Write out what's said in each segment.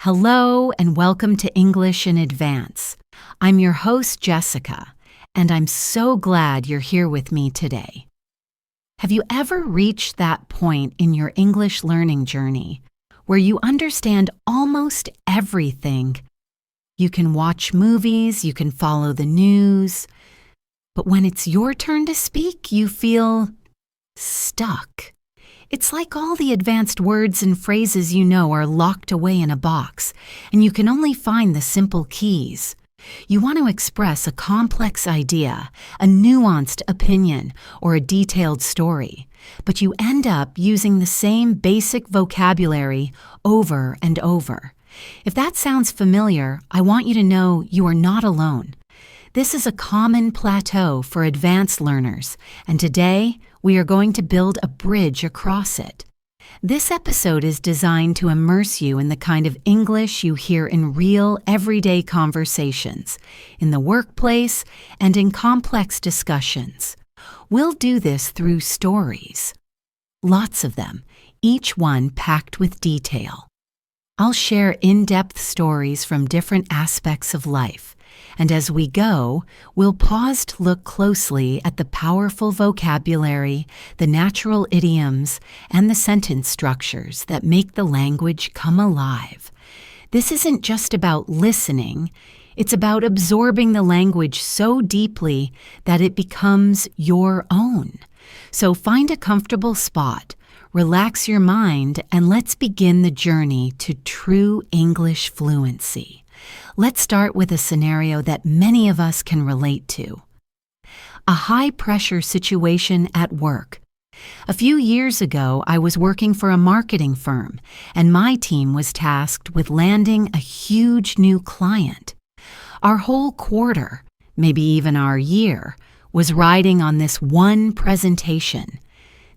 Hello and welcome to English in Advance. I'm your host, Jessica, and I'm so glad you're here with me today. Have you ever reached that point in your English learning journey where you understand almost everything? You can watch movies, you can follow the news, but when it's your turn to speak, you feel stuck. It's like all the advanced words and phrases you know are locked away in a box, and you can only find the simple keys. You want to express a complex idea, a nuanced opinion, or a detailed story, but you end up using the same basic vocabulary over and over. If that sounds familiar, I want you to know you are not alone. This is a common plateau for advanced learners, and today we are going to build a bridge across it. This episode is designed to immerse you in the kind of English you hear in real, everyday conversations, in the workplace, and in complex discussions. We'll do this through stories. Lots of them, each one packed with detail. I'll share in-depth stories from different aspects of life. And as we go, we'll pause to look closely at the powerful vocabulary, the natural idioms, and the sentence structures that make the language come alive. This isn't just about listening, it's about absorbing the language so deeply that it becomes your own. So find a comfortable spot, relax your mind, and let's begin the journey to true English fluency. Let's start with a scenario that many of us can relate to. A high-pressure situation at work. A few years ago, I was working for a marketing firm, and my team was tasked with landing a huge new client. Our whole quarter, maybe even our year, was riding on this one presentation.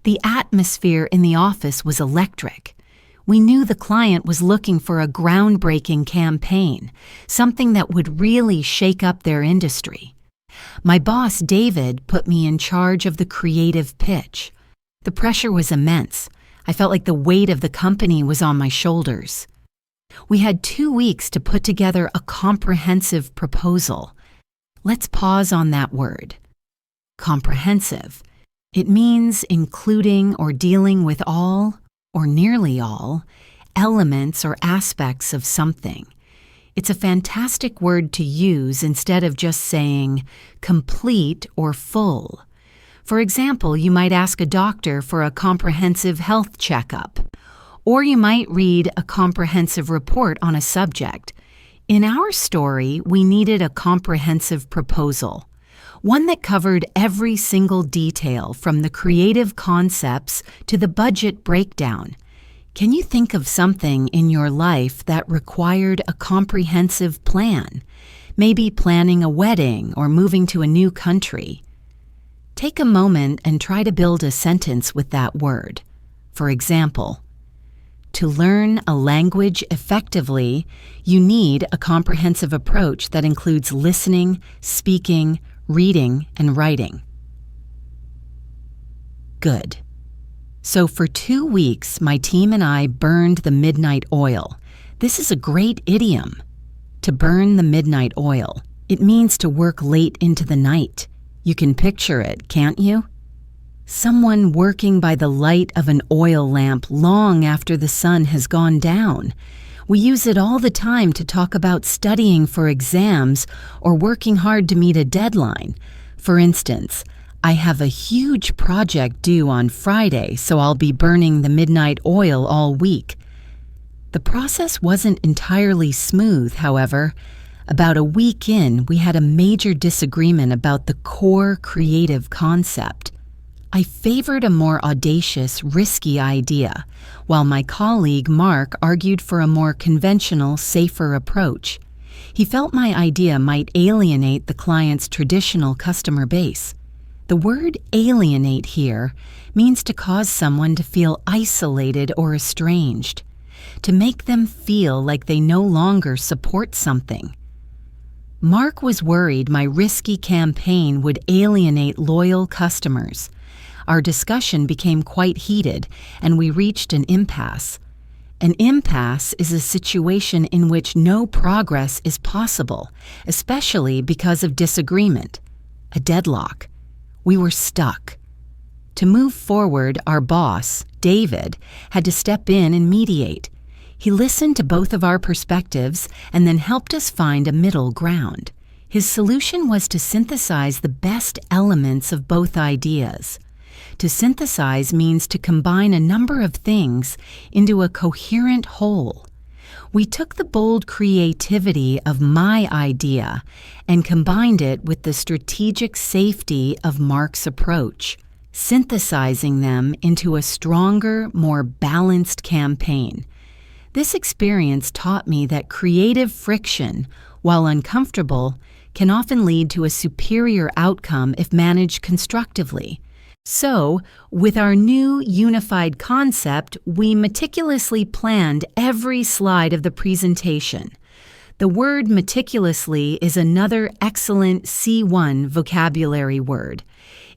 The atmosphere in the office was electric. We knew the client was looking for a groundbreaking campaign, something that would really shake up their industry. My boss, David, put me in charge of the creative pitch. The pressure was immense. I felt like the weight of the company was on my shoulders. We had 2 weeks to put together a comprehensive proposal. Let's pause on that word. Comprehensive. It means including or dealing with all, or nearly all, elements or aspects of something. It's a fantastic word to use instead of just saying complete or full. For example, you might ask a doctor for a comprehensive health checkup, or you might read a comprehensive report on a subject. In our story, we needed a comprehensive proposal, one that covered every single detail from the creative concepts to the budget breakdown. Can you think of something in your life that required a comprehensive plan? Maybe planning a wedding or moving to a new country. Take a moment and try to build a sentence with that word. For example, to learn a language effectively, you need a comprehensive approach that includes listening, speaking, reading, and writing. Good. So for 2 weeks, my team and I burned the midnight oil. This is a great idiom. To burn the midnight oil. It means to work late into the night. You can picture it, can't you? Someone working by the light of an oil lamp long after the sun has gone down. We use it all the time to talk about studying for exams or working hard to meet a deadline. For instance, I have a huge project due on Friday, so I'll be burning the midnight oil all week. The process wasn't entirely smooth, however. About a week in, we had a major disagreement about the core creative concept. I favored a more audacious, risky idea, while my colleague Mark argued for a more conventional, safer approach. He felt my idea might alienate the client's traditional customer base. The word alienate here means to cause someone to feel isolated or estranged, to make them feel like they no longer support something. Mark was worried my risky campaign would alienate loyal customers. Our discussion became quite heated, and we reached an impasse. An impasse is a situation in which no progress is possible, especially because of disagreement. A deadlock. We were stuck. To move forward, our boss, David, had to step in and mediate. He listened to both of our perspectives and then helped us find a middle ground. His solution was to synthesize the best elements of both ideas. To synthesize means to combine a number of things into a coherent whole. We took the bold creativity of my idea and combined it with the strategic safety of Mark's approach, synthesizing them into a stronger, more balanced campaign. This experience taught me that creative friction, while uncomfortable, can often lead to a superior outcome if managed constructively. So, with our new unified concept, we meticulously planned every slide of the presentation. The word meticulously is another excellent C1 vocabulary word.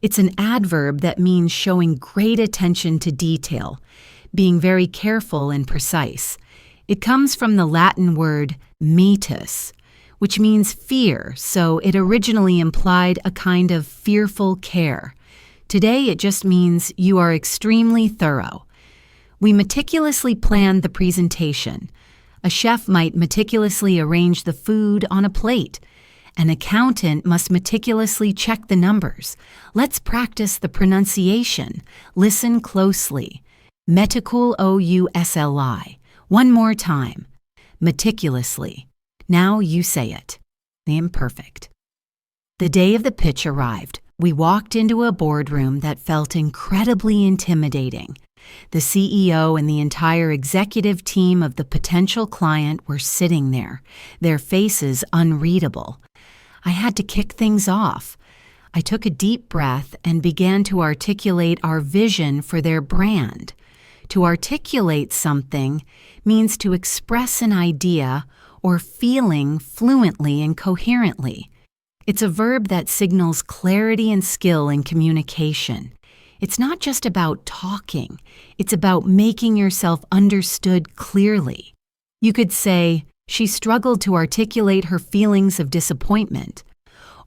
It's an adverb that means showing great attention to detail, being very careful and precise. It comes from the Latin word metus, which means fear, so it originally implied a kind of fearful care. Today, it just means you are extremely thorough. We meticulously planned the presentation. A chef might meticulously arrange the food on a plate. An accountant must meticulously check the numbers. Let's practice the pronunciation. Listen closely. Meticulously. One more time. Meticulously. Now you say it. The imperfect. The day of the pitch arrived. We walked into a boardroom that felt incredibly intimidating. The CEO and the entire executive team of the potential client were sitting there, their faces unreadable. I had to kick things off. I took a deep breath and began to articulate our vision for their brand. To articulate something means to express an idea or feeling fluently and coherently. It's a verb that signals clarity and skill in communication. It's not just about talking, it's about making yourself understood clearly. You could say, she struggled to articulate her feelings of disappointment.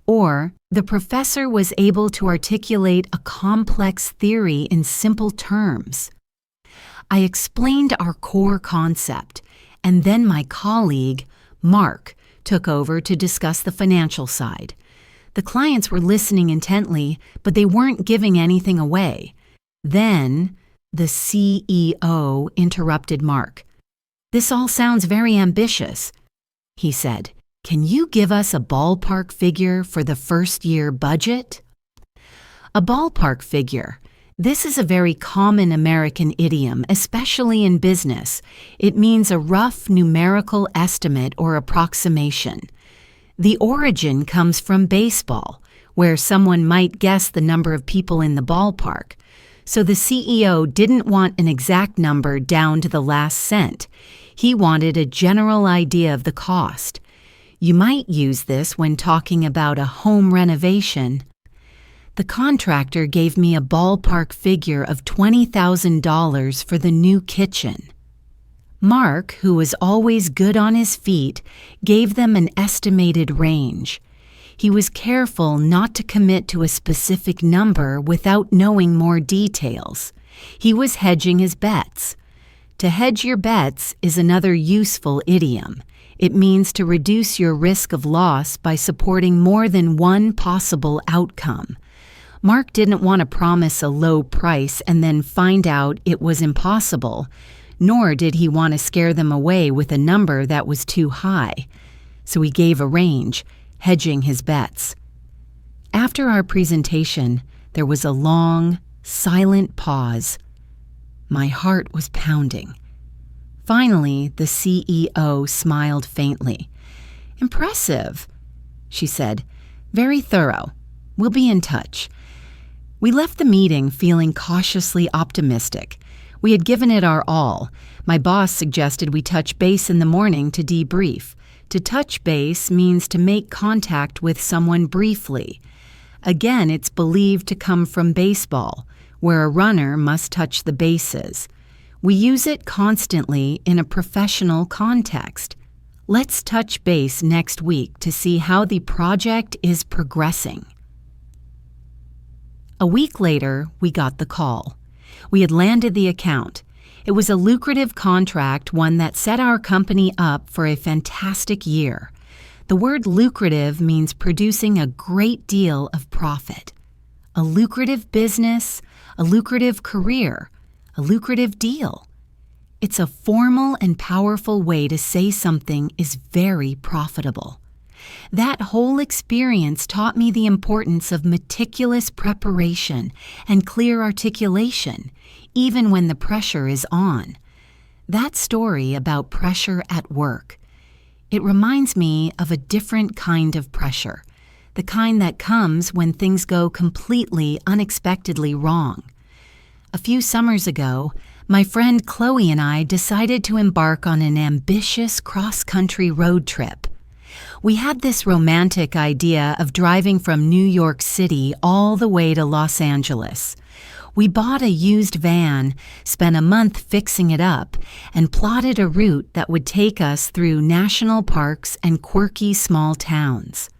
Or, the professor was able to articulate a complex theory in simple terms. I explained our core concept, and then my colleague, Mark, took over to discuss the financial side. The clients were listening intently, but they weren't giving anything away. Then, the CEO interrupted Mark. "This all sounds very ambitious," he said. "Can you give us a ballpark figure for the first-year budget?" A ballpark figure. This is a very common American idiom, especially in business. It means a rough numerical estimate or approximation. The origin comes from baseball, where someone might guess the number of people in the ballpark. So the CEO didn't want an exact number down to the last cent. He wanted a general idea of the cost. You might use this when talking about a home renovation. The contractor gave me a ballpark figure of $20,000 for the new kitchen. Mark, who was always good on his feet, gave them an estimated range. He was careful not to commit to a specific number without knowing more details. He was hedging his bets. To hedge your bets is another useful idiom. It means to reduce your risk of loss by supporting more than one possible outcome. Mark didn't want to promise a low price and then find out it was impossible, nor did he want to scare them away with a number that was too high. So he gave a range, hedging his bets. After our presentation, there was a long, silent pause. My heart was pounding. Finally, the CEO smiled faintly. "Impressive," she said. "Very thorough. We'll be in touch." We left the meeting feeling cautiously optimistic. We had given it our all. My boss suggested we touch base in the morning to debrief. To touch base means to make contact with someone briefly. Again, it's believed to come from baseball, where a runner must touch the bases. We use it constantly in a professional context. Let's touch base next week to see how the project is progressing. A week later, we got the call. We had landed the account. It was a lucrative contract, one that set our company up for a fantastic year. The word lucrative means producing a great deal of profit. A lucrative business, a lucrative career, a lucrative deal. It's a formal and powerful way to say something is very profitable. That whole experience taught me the importance of meticulous preparation and clear articulation, even when the pressure is on. That story about pressure at work, it reminds me of a different kind of pressure, the kind that comes when things go completely unexpectedly wrong. A few summers ago, my friend Chloe and I decided to embark on an ambitious cross-country road trip. We had this romantic idea of driving from New York City all the way to Los Angeles. We bought a used van, spent a month fixing it up, and plotted a route that would take us through national parks and quirky small towns.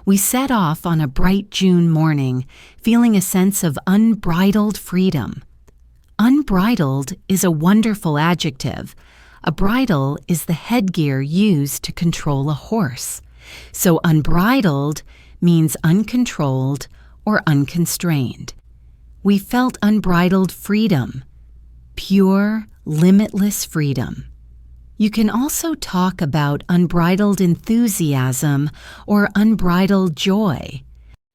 We set off on a bright June morning, feeling a sense of unbridled freedom. Unbridled is a wonderful adjective. A bridle is the headgear used to control a horse. So unbridled means uncontrolled or unconstrained. We felt unbridled freedom, pure, limitless freedom. You can also talk about unbridled enthusiasm or unbridled joy.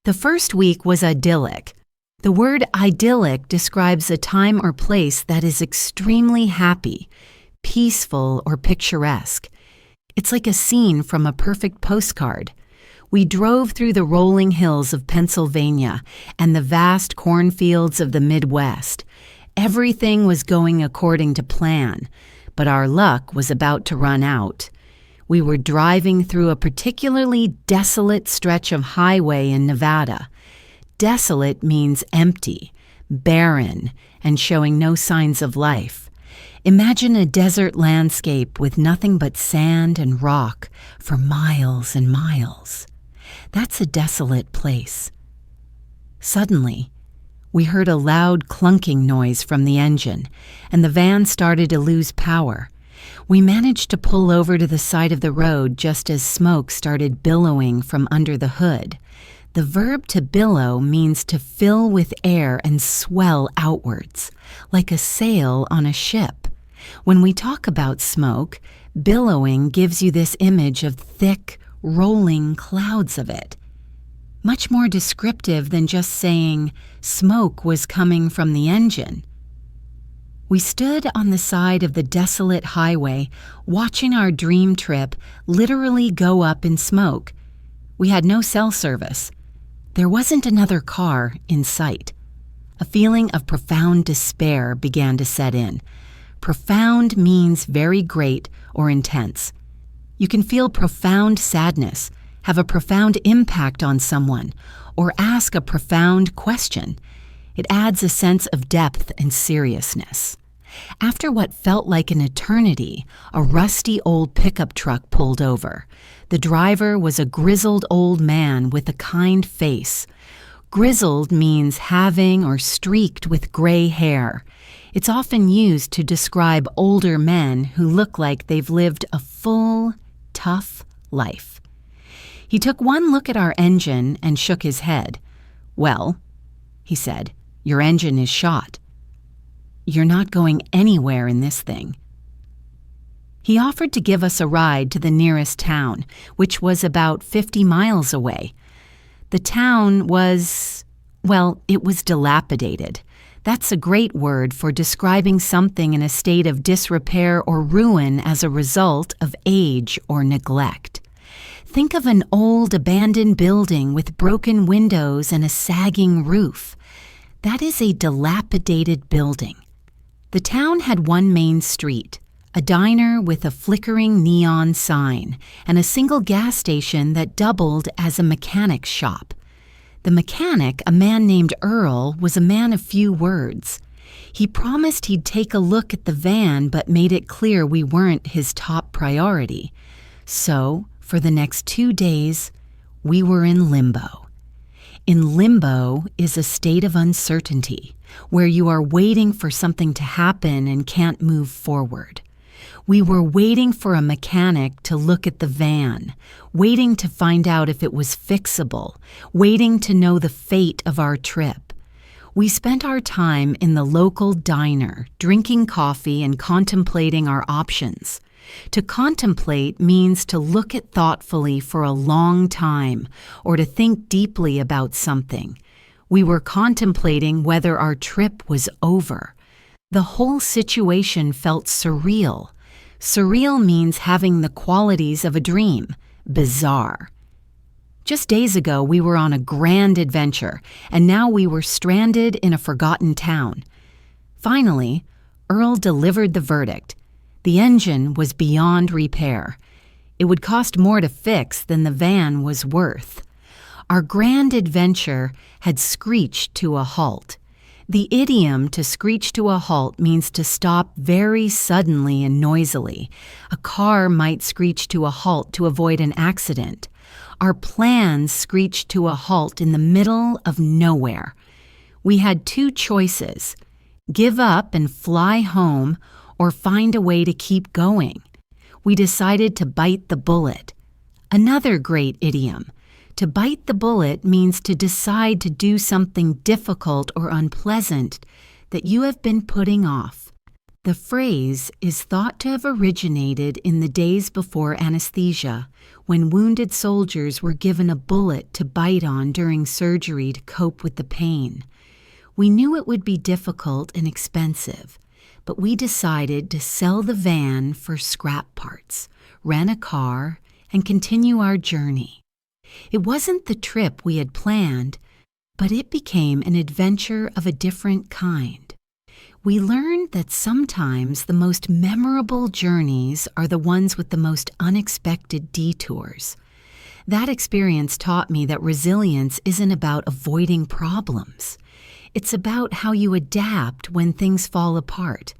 The first week was idyllic. The word idyllic describes a time or place that is extremely happy, peaceful, or picturesque. It's like a scene from a perfect postcard. We drove through the rolling hills of Pennsylvania and the vast cornfields of the Midwest. Everything was going according to plan, but our luck was about to run out. We were driving through a particularly desolate stretch of highway in Nevada. Desolate means empty, barren, and showing no signs of life. Imagine a desert landscape with nothing but sand and rock for miles and miles. That's a desolate place. Suddenly, we heard a loud clunking noise from the engine, and the van started to lose power. We managed to pull over to the side of the road just as smoke started billowing from under the hood. The verb to billow means to fill with air and swell outwards, like a sail on a ship. When we talk about smoke, billowing gives you this image of thick, rolling clouds of it. Much more descriptive than just saying smoke was coming from the engine. We stood on the side of the desolate highway, watching our dream trip literally go up in smoke. We had no cell service. There wasn't another car in sight. A feeling of profound despair began to set in. Profound means very great or intense. You can feel profound sadness, have a profound impact on someone, or ask a profound question. It adds a sense of depth and seriousness. After what felt like an eternity, a rusty old pickup truck pulled over. The driver was a grizzled old man with a kind face. Grizzled means having or streaked with gray hair. It's often used to describe older men who look like they've lived a full, tough life. He took one look at our engine and shook his head. "Well," he said, "your engine is shot. You're not going anywhere in this thing." He offered to give us a ride to the nearest town, which was about 50 miles away. The town was, well, it was dilapidated. That's a great word for describing something in a state of disrepair or ruin as a result of age or neglect. Think of an old abandoned building with broken windows and a sagging roof. That is a dilapidated building. The town had one main street, a diner with a flickering neon sign, and a single gas station that doubled as a mechanic's shop. The mechanic, a man named Earl, was a man of few words. He promised he'd take a look at the van but made it clear we weren't his top priority. So, for the next 2 days, we were in limbo. In limbo is a state of uncertainty, where you are waiting for something to happen and can't move forward. We were waiting for a mechanic to look at the van, waiting to find out if it was fixable, waiting to know the fate of our trip. We spent our time in the local diner, drinking coffee and contemplating our options. To contemplate means to look at thoughtfully for a long time or to think deeply about something. We were contemplating whether our trip was over. The whole situation felt surreal. Surreal means having the qualities of a dream. Bizarre. Just days ago, we were on a grand adventure, and now we were stranded in a forgotten town. Finally, Earl delivered the verdict. The engine was beyond repair. It would cost more to fix than the van was worth. Our grand adventure had screeched to a halt. The idiom to screech to a halt means to stop very suddenly and noisily. A car might screech to a halt to avoid an accident. Our plans screeched to a halt in the middle of nowhere. We had 2 choices: give up and fly home, or find a way to keep going. We decided to bite the bullet. Another great idiom. To bite the bullet means to decide to do something difficult or unpleasant that you have been putting off. The phrase is thought to have originated in the days before anesthesia, when wounded soldiers were given a bullet to bite on during surgery to cope with the pain. We knew it would be difficult and expensive, but we decided to sell the van for scrap parts, rent a car, and continue our journey. It wasn't the trip we had planned, but it became an adventure of a different kind. We learned that sometimes the most memorable journeys are the ones with the most unexpected detours. That experience taught me that resilience isn't about avoiding problems. It's about how you adapt when things fall apart.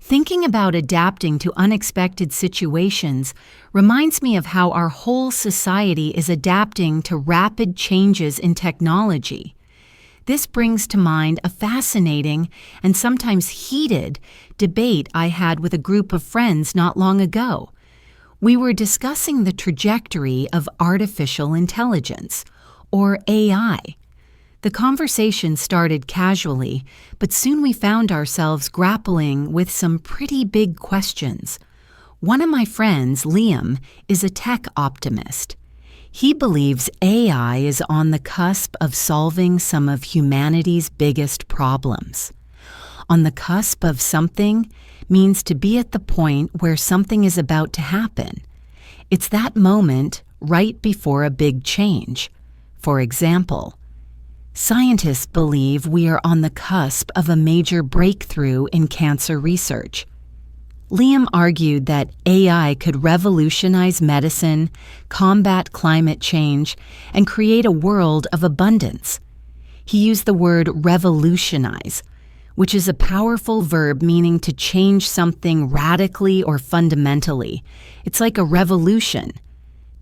Thinking about adapting to unexpected situations reminds me of how our whole society is adapting to rapid changes in technology. This brings to mind a fascinating and sometimes heated debate I had with a group of friends not long ago. We were discussing the trajectory of artificial intelligence, or AI. The conversation started casually, but soon we found ourselves grappling with some pretty big questions. One of my friends, Liam, is a tech optimist. He believes AI is on the cusp of solving some of humanity's biggest problems. On the cusp of something means to be at the point where something is about to happen. It's that moment right before a big change. For example, scientists believe we are on the cusp of a major breakthrough in cancer research. Liam argued that AI could revolutionize medicine, combat climate change, and create a world of abundance. He used the word revolutionize, which is a powerful verb meaning to change something radically or fundamentally. It's like a revolution.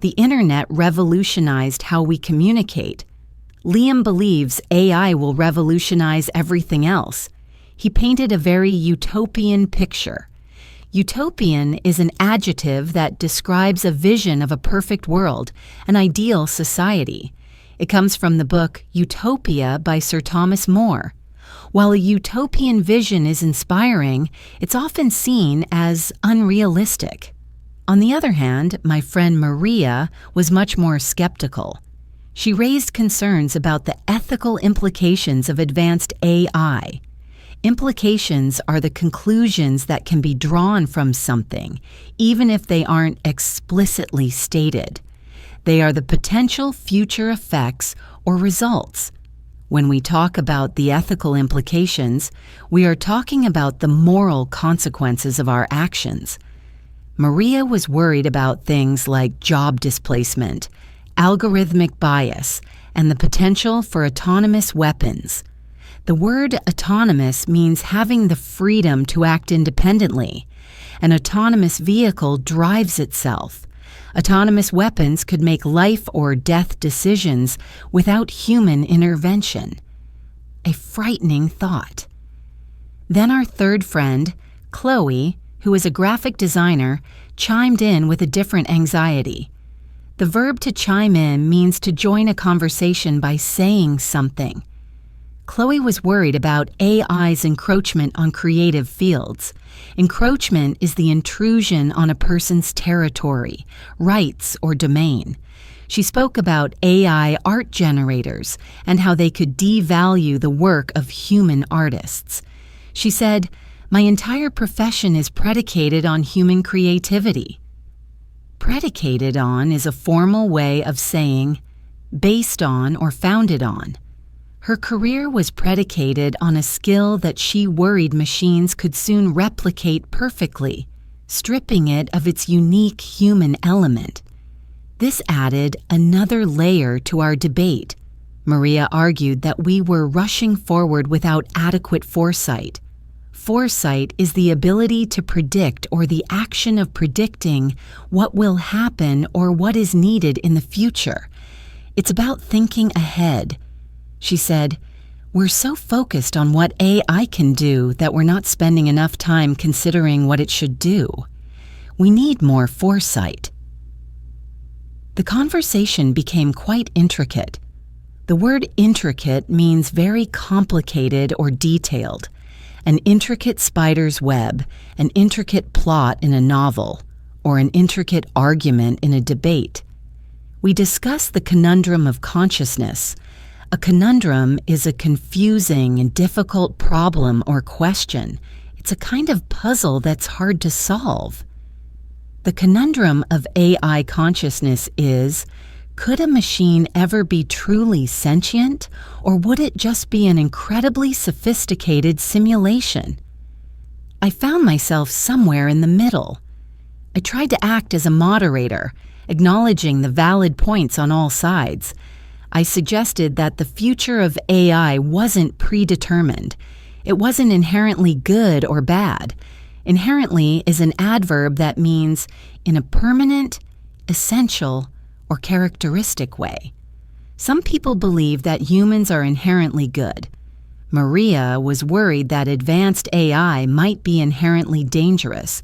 The internet revolutionized how we communicate. Liam believes AI will revolutionize everything else. He painted a very utopian picture. Utopian is an adjective that describes a vision of a perfect world, an ideal society. It comes from the book Utopia by Sir Thomas More. While a utopian vision is inspiring, it's often seen as unrealistic. On the other hand, my friend Maria was much more skeptical. She raised concerns about the ethical implications of advanced AI. Implications are the conclusions that can be drawn from something, even if they aren't explicitly stated. They are the potential future effects or results. When we talk about the ethical implications, we are talking about the moral consequences of our actions. Maria was worried about things like job displacement, algorithmic bias, and the potential for autonomous weapons. The word autonomous means having the freedom to act independently. An autonomous vehicle drives itself. Autonomous weapons could make life or death decisions without human intervention. A frightening thought. Then our third friend, Chloe, who is a graphic designer, chimed in with a different anxiety. The verb to chime in means to join a conversation by saying something. Chloe was worried about AI's encroachment on creative fields. Encroachment is the intrusion on a person's territory, rights, or domain. She spoke about AI art generators and how they could devalue the work of human artists. She said, "My entire profession is predicated on human creativity." Predicated on is a formal way of saying based on or founded on. Her career was predicated on a skill that she worried machines could soon replicate perfectly, stripping it of its unique human element. This added another layer to our debate. Maria argued that we were rushing forward without adequate foresight. Foresight is the ability to predict or the action of predicting what will happen or what is needed in the future. It's about thinking ahead. She said, "We're so focused on what AI can do that we're not spending enough time considering what it should do. We need more foresight." The conversation became quite intricate. The word intricate means very complicated or detailed. An intricate spider's web, an intricate plot in a novel, or an intricate argument in a debate. We discussed the conundrum of consciousness. A conundrum is a confusing and difficult problem or question. It's a kind of puzzle that's hard to solve. The conundrum of AI consciousness is, could a machine ever be truly sentient, or would it just be an incredibly sophisticated simulation? I found myself somewhere in the middle. I tried to act as a moderator, acknowledging the valid points on all sides. I suggested that the future of AI wasn't predetermined. It wasn't inherently good or bad. Inherently is an adverb that means in a permanent, essential, or characteristic way. Some people believe that humans are inherently good. Maria was worried that advanced AI might be inherently dangerous.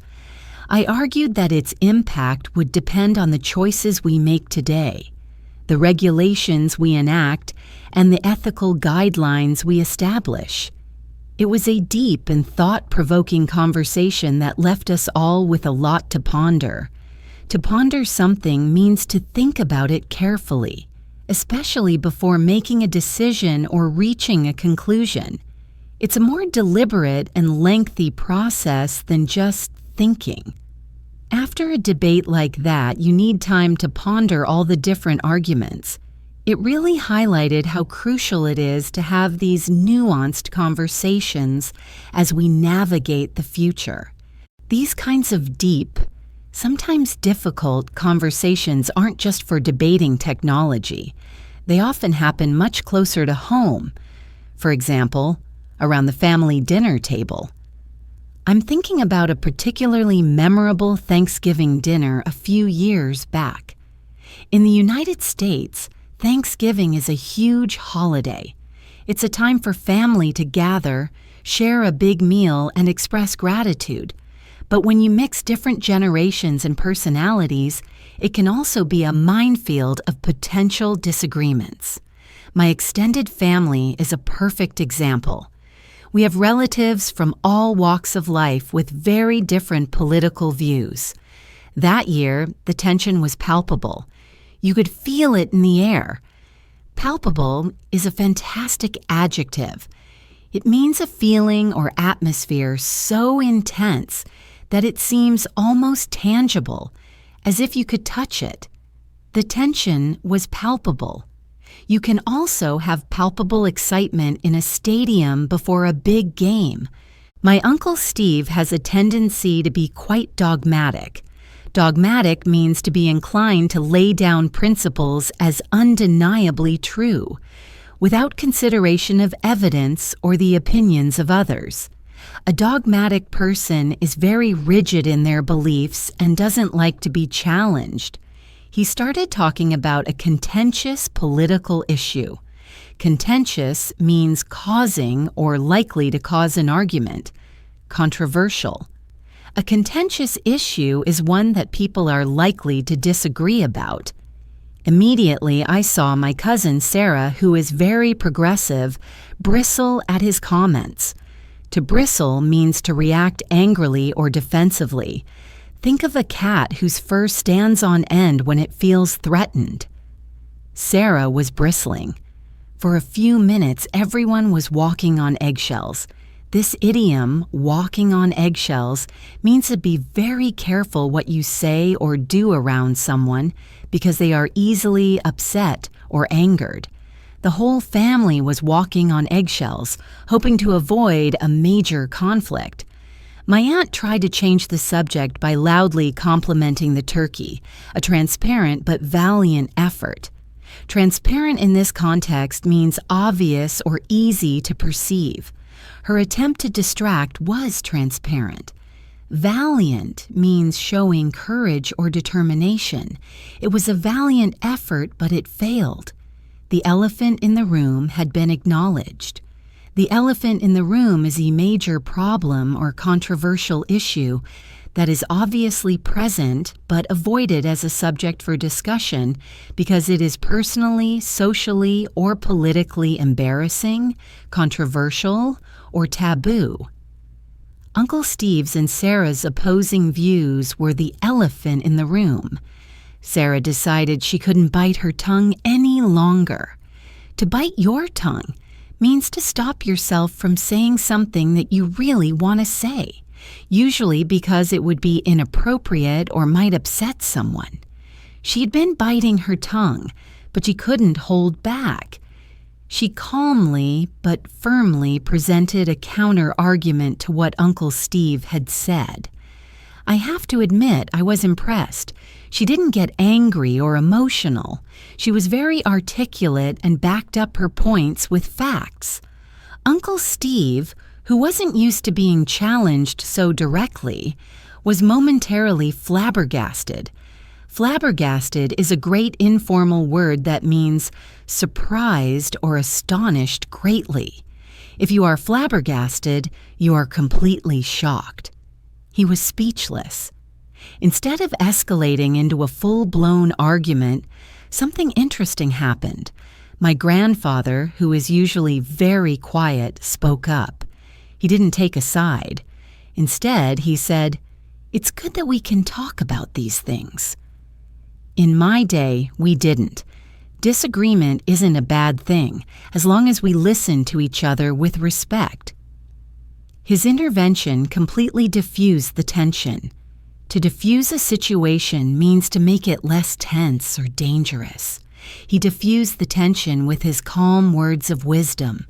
I argued that its impact would depend on the choices we make today, the regulations we enact, and the ethical guidelines we establish. It was a deep and thought-provoking conversation that left us all with a lot to ponder. To ponder something means to think about it carefully, especially before making a decision or reaching a conclusion. It's a more deliberate and lengthy process than just thinking. After a debate like that, you need time to ponder all the different arguments. It really highlighted how crucial it is to have these nuanced conversations as we navigate the future. These kinds of deep, sometimes difficult conversations aren't just for debating technology. They often happen much closer to home. For example, around the family dinner table. I'm thinking about a particularly memorable Thanksgiving dinner a few years back. In the United States, Thanksgiving is a huge holiday. It's a time for family to gather, share a big meal, and express gratitude. But when you mix different generations and personalities, it can also be a minefield of potential disagreements. My extended family is a perfect example. We have relatives from all walks of life with very different political views. That year, the tension was palpable. You could feel it in the air. Palpable is a fantastic adjective. It means a feeling or atmosphere so intense that it seems almost tangible, as if you could touch it. The tension was palpable. You can also have palpable excitement in a stadium before a big game. My Uncle Steve has a tendency to be quite dogmatic. Dogmatic means to be inclined to lay down principles as undeniably true. without consideration of evidence or the opinions of others. A dogmatic person is very rigid in their beliefs and doesn't like to be challenged. He started talking about a contentious political issue. Contentious means causing or likely to cause an argument. Controversial. A contentious issue is one that people are likely to disagree about. Immediately, I saw my cousin Sarah, who is very progressive, bristle at his comments. To bristle means to react angrily or defensively. Think of a cat whose fur stands on end when it feels threatened. Sarah was bristling. For a few minutes, everyone was walking on eggshells. This idiom, walking on eggshells, means to be very careful what you say or do around someone because they are easily upset or angered. The whole family was walking on eggshells, hoping to avoid a major conflict. My aunt tried to change the subject by loudly complimenting the turkey, a transparent but valiant effort. Transparent in this context means obvious or easy to perceive. Her attempt to distract was transparent. Valiant means showing courage or determination. It was a valiant effort, but it failed. The elephant in the room had been acknowledged. The elephant in the room is a major problem or controversial issue that is obviously present but avoided as a subject for discussion because it is personally, socially, or politically embarrassing, controversial, or taboo. Uncle Steve's and Sarah's opposing views were the elephant in the room. Sarah decided she couldn't bite her tongue any longer. To bite your tongue means to stop yourself from saying something that you really want to say, usually because it would be inappropriate or might upset someone. She'd been biting her tongue, but she couldn't hold back. She calmly but firmly presented a counter-argument to what Uncle Steve had said. I have to admit I was impressed. She didn't get angry or emotional. She was very articulate and backed up her points with facts. Uncle Steve, who wasn't used to being challenged so directly, was momentarily flabbergasted. Flabbergasted is a great informal word that means surprised or astonished greatly. If you are flabbergasted, you are completely shocked. He was speechless. Instead of escalating into a full-blown argument, something interesting happened. My grandfather, who is usually very quiet, spoke up. He didn't take a side. Instead, he said, "It's good that we can talk about these things." In my day, we didn't. Disagreement isn't a bad thing, as long as we listen to each other with respect. His intervention completely diffused the tension. To diffuse a situation means to make it less tense or dangerous. He diffused the tension with his calm words of wisdom.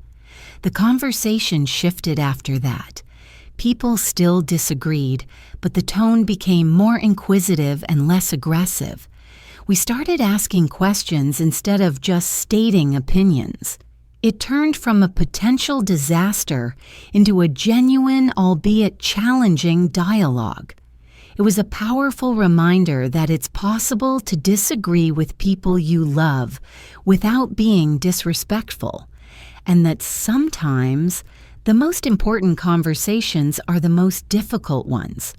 The conversation shifted after that. People still disagreed, but the tone became more inquisitive and less aggressive. We started asking questions instead of just stating opinions. It turned from a potential disaster into a genuine, albeit challenging, dialogue. It was a powerful reminder that it's possible to disagree with people you love without being disrespectful, and that sometimes the most important conversations are the most difficult ones.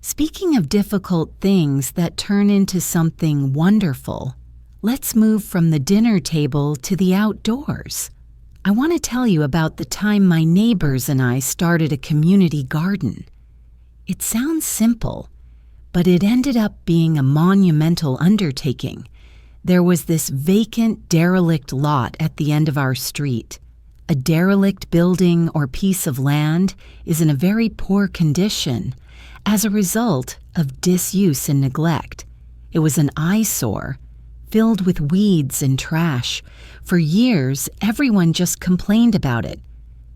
Speaking of difficult things that turn into something wonderful, let's move from the dinner table to the outdoors. I want to tell you about the time my neighbors and I started a community garden. It sounds simple, but it ended up being a monumental undertaking. There was this vacant, derelict lot at the end of our street. A derelict building or piece of land is in a very poor condition as a result of disuse and neglect. It was an eyesore, filled with weeds and trash. For years, everyone just complained about it.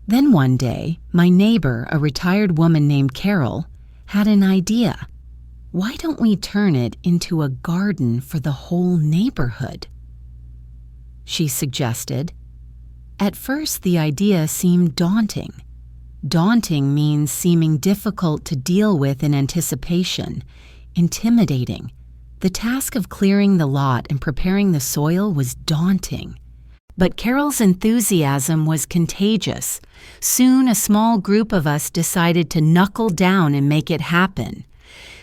Then one day, my neighbor, a retired woman named Carol, had an idea. Why don't we turn it into a garden for the whole neighborhood? She suggested. At first, the idea seemed daunting. Daunting means seeming difficult to deal with in anticipation, intimidating. The task of clearing the lot and preparing the soil was daunting. But Carol's enthusiasm was contagious. Soon, a small group of us decided to knuckle down and make it happen.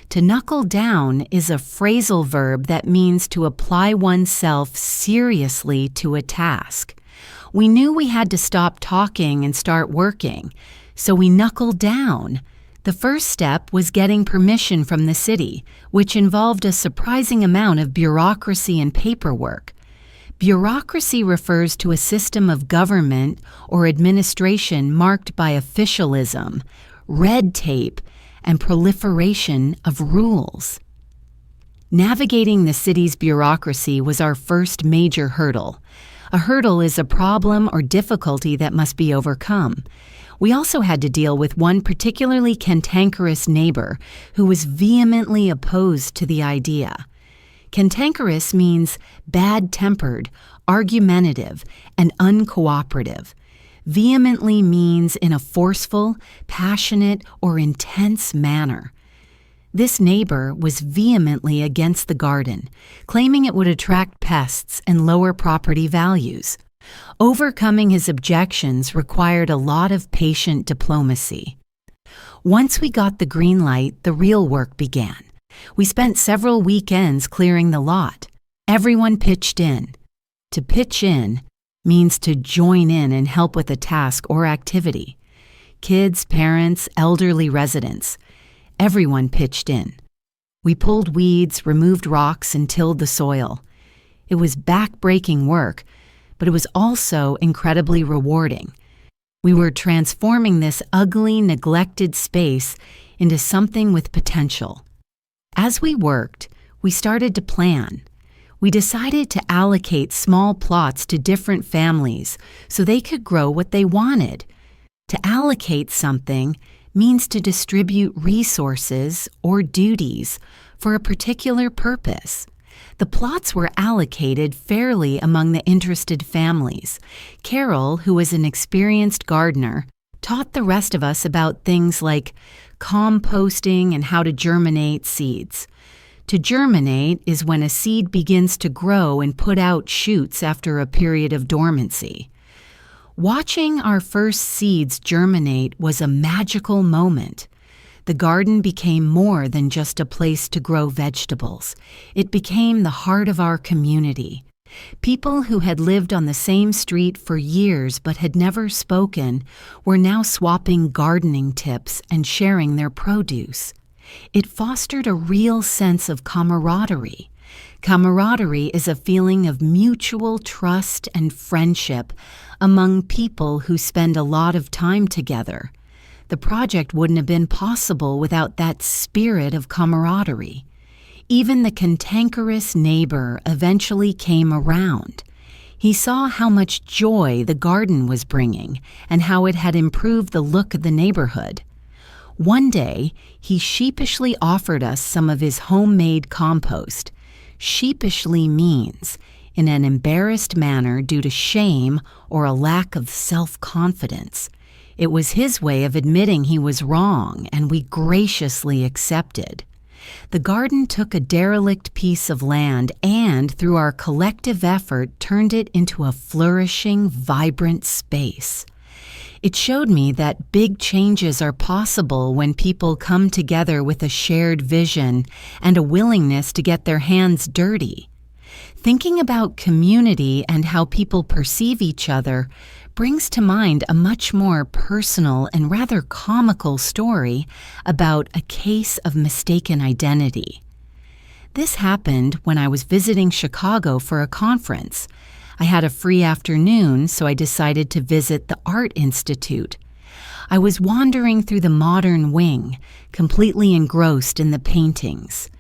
To knuckle down is a phrasal verb that means to apply oneself seriously to a task. We knew we had to stop talking and start working, so we knuckled down. The first step was getting permission from the city, which involved a surprising amount of bureaucracy and paperwork. Bureaucracy refers to a system of government or administration marked by officialism, red tape, and proliferation of rules. Navigating the city's bureaucracy was our first major hurdle. A hurdle is a problem or difficulty that must be overcome. We also had to deal with one particularly cantankerous neighbor who was vehemently opposed to the idea. Cantankerous means bad-tempered, argumentative, and uncooperative. Vehemently means in a forceful, passionate, or intense manner. This neighbor was vehemently against the garden, claiming it would attract pests and lower property values. Overcoming his objections required a lot of patient diplomacy. Once we got the green light, the real work began. We spent several weekends clearing the lot. Everyone pitched in. To pitch in means to join in and help with a task or activity. Kids, parents, elderly residents. Everyone pitched in. We pulled weeds, removed rocks, and tilled the soil. It was back-breaking work, but it was also incredibly rewarding. We were transforming this ugly, neglected space into something with potential. As we worked, we started to plan. We decided to allocate small plots to different families so they could grow what they wanted. To allocate something means to distribute resources or duties for a particular purpose. The plots were allocated fairly among the interested families. Carol, who was an experienced gardener, taught the rest of us about things like composting and how to germinate seeds. To germinate is when a seed begins to grow and put out shoots after a period of dormancy. Watching our first seeds germinate was a magical moment. The garden became more than just a place to grow vegetables. It became the heart of our community. People who had lived on the same street for years but had never spoken were now swapping gardening tips and sharing their produce. It fostered a real sense of camaraderie. Camaraderie is a feeling of mutual trust and friendship among people who spend a lot of time together. The project wouldn't have been possible without that spirit of camaraderie. Even the cantankerous neighbor eventually came around. He saw how much joy the garden was bringing and how it had improved the look of the neighborhood. One day, he sheepishly offered us some of his homemade compost. Sheepishly means in an embarrassed manner due to shame or a lack of self-confidence. It was his way of admitting he was wrong, and we graciously accepted. The garden took a derelict piece of land and, through our collective effort, turned it into a flourishing, vibrant space. It showed me that big changes are possible when people come together with a shared vision and a willingness to get their hands dirty. Thinking about community and how people perceive each other brings to mind a much more personal and rather comical story about a case of mistaken identity. This happened when I was visiting Chicago for a conference. I had a free afternoon, so I decided to visit the Art Institute. I was wandering through the modern wing, completely engrossed in the paintings.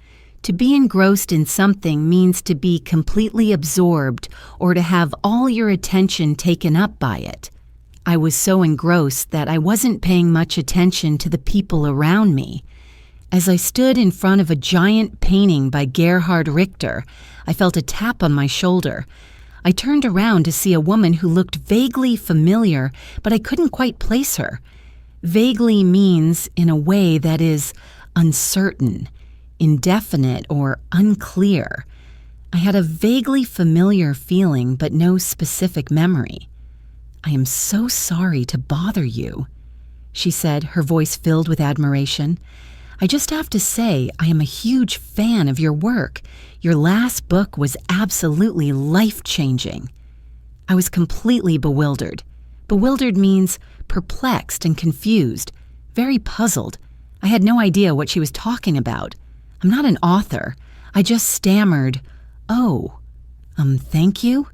To be engrossed in something means to be completely absorbed or to have all your attention taken up by it. I was so engrossed that I wasn't paying much attention to the people around me. As I stood in front of a giant painting by Gerhard Richter, I felt a tap on my shoulder. I turned around to see a woman who looked vaguely familiar, but I couldn't quite place her. Vaguely means in a way that is uncertain, indefinite, or unclear. I had a vaguely familiar feeling, but no specific memory. "I am so sorry to bother you," she said, her voice filled with admiration. "I just have to say I am a huge fan of your work. Your last book was absolutely life-changing." I was completely bewildered. Bewildered means perplexed and confused, very puzzled. I had no idea what she was talking about. I'm not an author. I just stammered, "Oh, thank you?"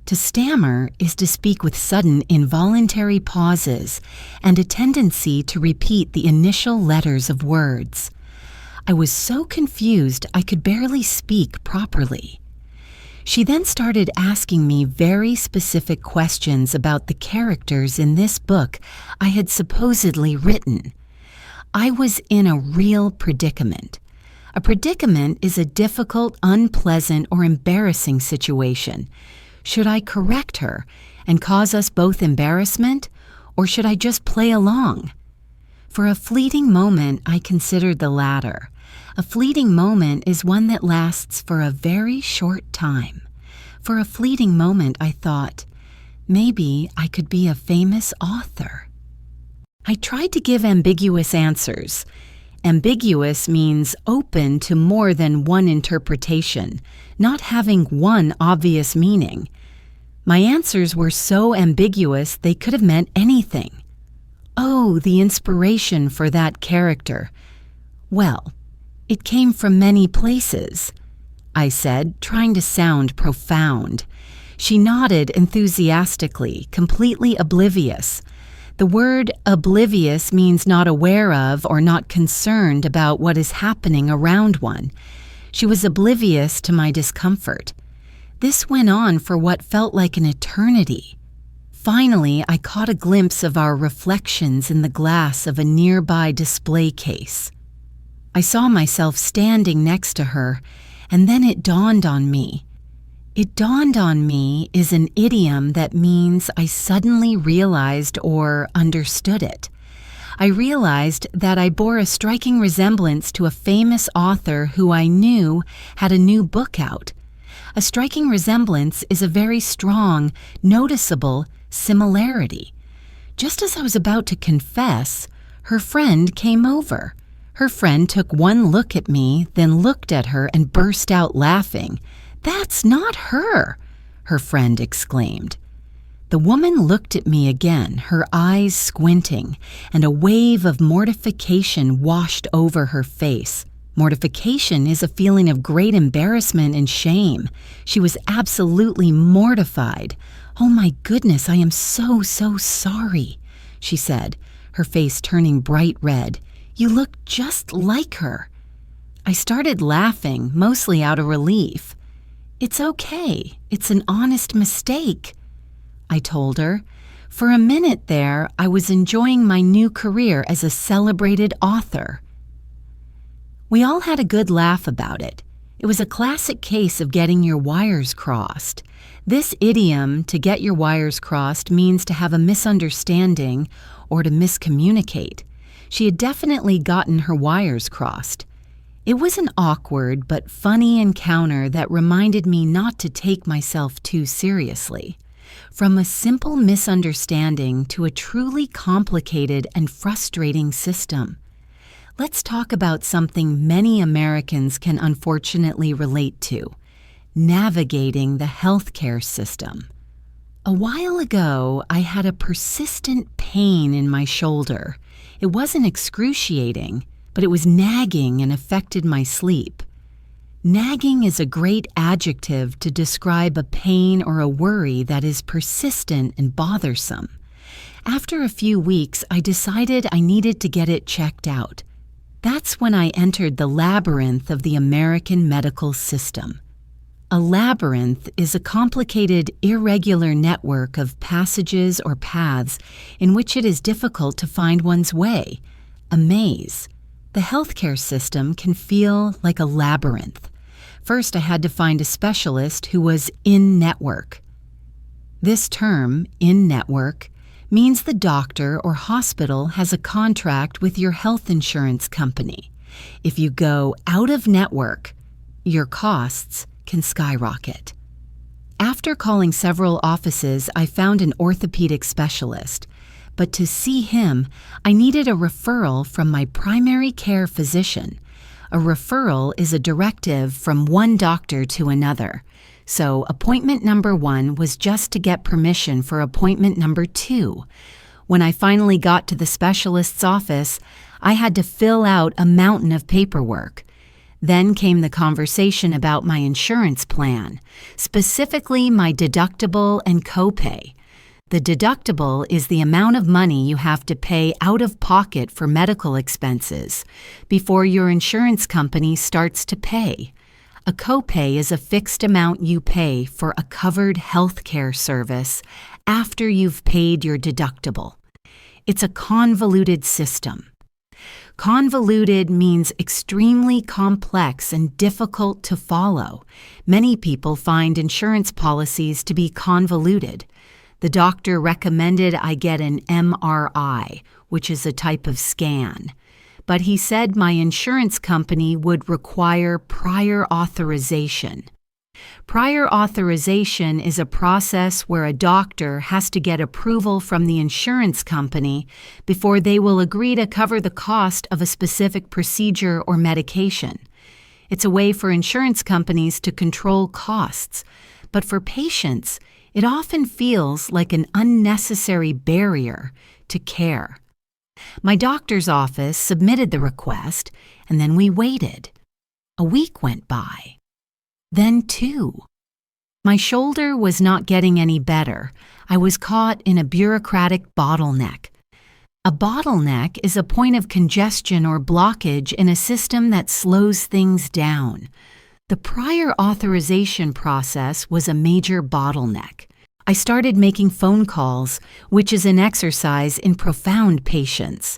To stammer is to speak with sudden involuntary pauses and a tendency to repeat the initial letters of words. I was so confused I could barely speak properly. She then started asking me very specific questions about the characters in this book I had supposedly written. I was in a real predicament. A predicament is a difficult, unpleasant, or embarrassing situation. Should I correct her and cause us both embarrassment, or should I just play along? For a fleeting moment, I considered the latter. A fleeting moment is one that lasts for a very short time. For a fleeting moment, I thought, maybe I could be a famous author. I tried to give ambiguous answers. Ambiguous means open to more than one interpretation, not having one obvious meaning. My answers were so ambiguous they could have meant anything. Oh, the inspiration for that character. Well, it came from many places, I said, trying to sound profound. She nodded enthusiastically, completely oblivious. The word oblivious means not aware of or not concerned about what is happening around one. She was oblivious to my discomfort. This went on for what felt like an eternity. Finally, I caught a glimpse of our reflections in the glass of a nearby display case. I saw myself standing next to her, and then it dawned on me. It dawned on me is an idiom that means I suddenly realized or understood it. I realized that I bore a striking resemblance to a famous author who I knew had a new book out. A striking resemblance is a very strong, noticeable similarity. Just as I was about to confess, her friend came over. Her friend took one look at me, then looked at her and burst out laughing. "That's not her," her friend exclaimed. The woman looked at me again, her eyes squinting, and a wave of mortification washed over her face. Mortification is a feeling of great embarrassment and shame. She was absolutely mortified. "Oh my goodness, I am so sorry," she said, her face turning bright red. "You look just like her." I started laughing, mostly out of relief. "It's okay. It's an honest mistake," I told her. For a minute there, I was enjoying my new career as a celebrated author. We all had a good laugh about it. It was a classic case of getting your wires crossed. This idiom, to get your wires crossed, means to have a misunderstanding or to miscommunicate. She had definitely gotten her wires crossed. It was an awkward but funny encounter that reminded me not to take myself too seriously. From a simple misunderstanding to a truly complicated and frustrating system. Let's talk about something many Americans can unfortunately relate to: navigating the healthcare system. A while ago, I had a persistent pain in my shoulder. It wasn't excruciating, but it was nagging and affected my sleep. Nagging is a great adjective to describe a pain or a worry that is persistent and bothersome. After a few weeks, I decided I needed to get it checked out. That's when I entered the labyrinth of the American medical system. A labyrinth is a complicated, irregular network of passages or paths in which it is difficult to find one's way, a maze. The healthcare system can feel like a labyrinth. First, I had to find a specialist who was in-network. This term, in-network, means the doctor or hospital has a contract with your health insurance company. If you go out of network, your costs can skyrocket. After calling several offices, I found an orthopedic specialist. But to see him, I needed a referral from my primary care physician. A referral is a directive from one doctor to another. So appointment number 1 was just to get permission for appointment number 2. When I finally got to the specialist's office, I had to fill out a mountain of paperwork. Then came the conversation about my insurance plan, specifically my deductible and copay. The deductible is the amount of money you have to pay out of pocket for medical expenses before your insurance company starts to pay. A copay is a fixed amount you pay for a covered health care service after you've paid your deductible. It's a convoluted system. Convoluted means extremely complex and difficult to follow. Many people find insurance policies to be convoluted. The doctor recommended I get an MRI, which is a type of scan. But he said my insurance company would require prior authorization. Prior authorization is a process where a doctor has to get approval from the insurance company before they will agree to cover the cost of a specific procedure or medication. It's a way for insurance companies to control costs, but for patients, it often feels like an unnecessary barrier to care. My doctor's office submitted the request, and then we waited. A week went by. Then 2. My shoulder was not getting any better. I was caught in a bureaucratic bottleneck. A bottleneck is a point of congestion or blockage in a system that slows things down. The prior authorization process was a major bottleneck. I started making phone calls, which is an exercise in profound patience.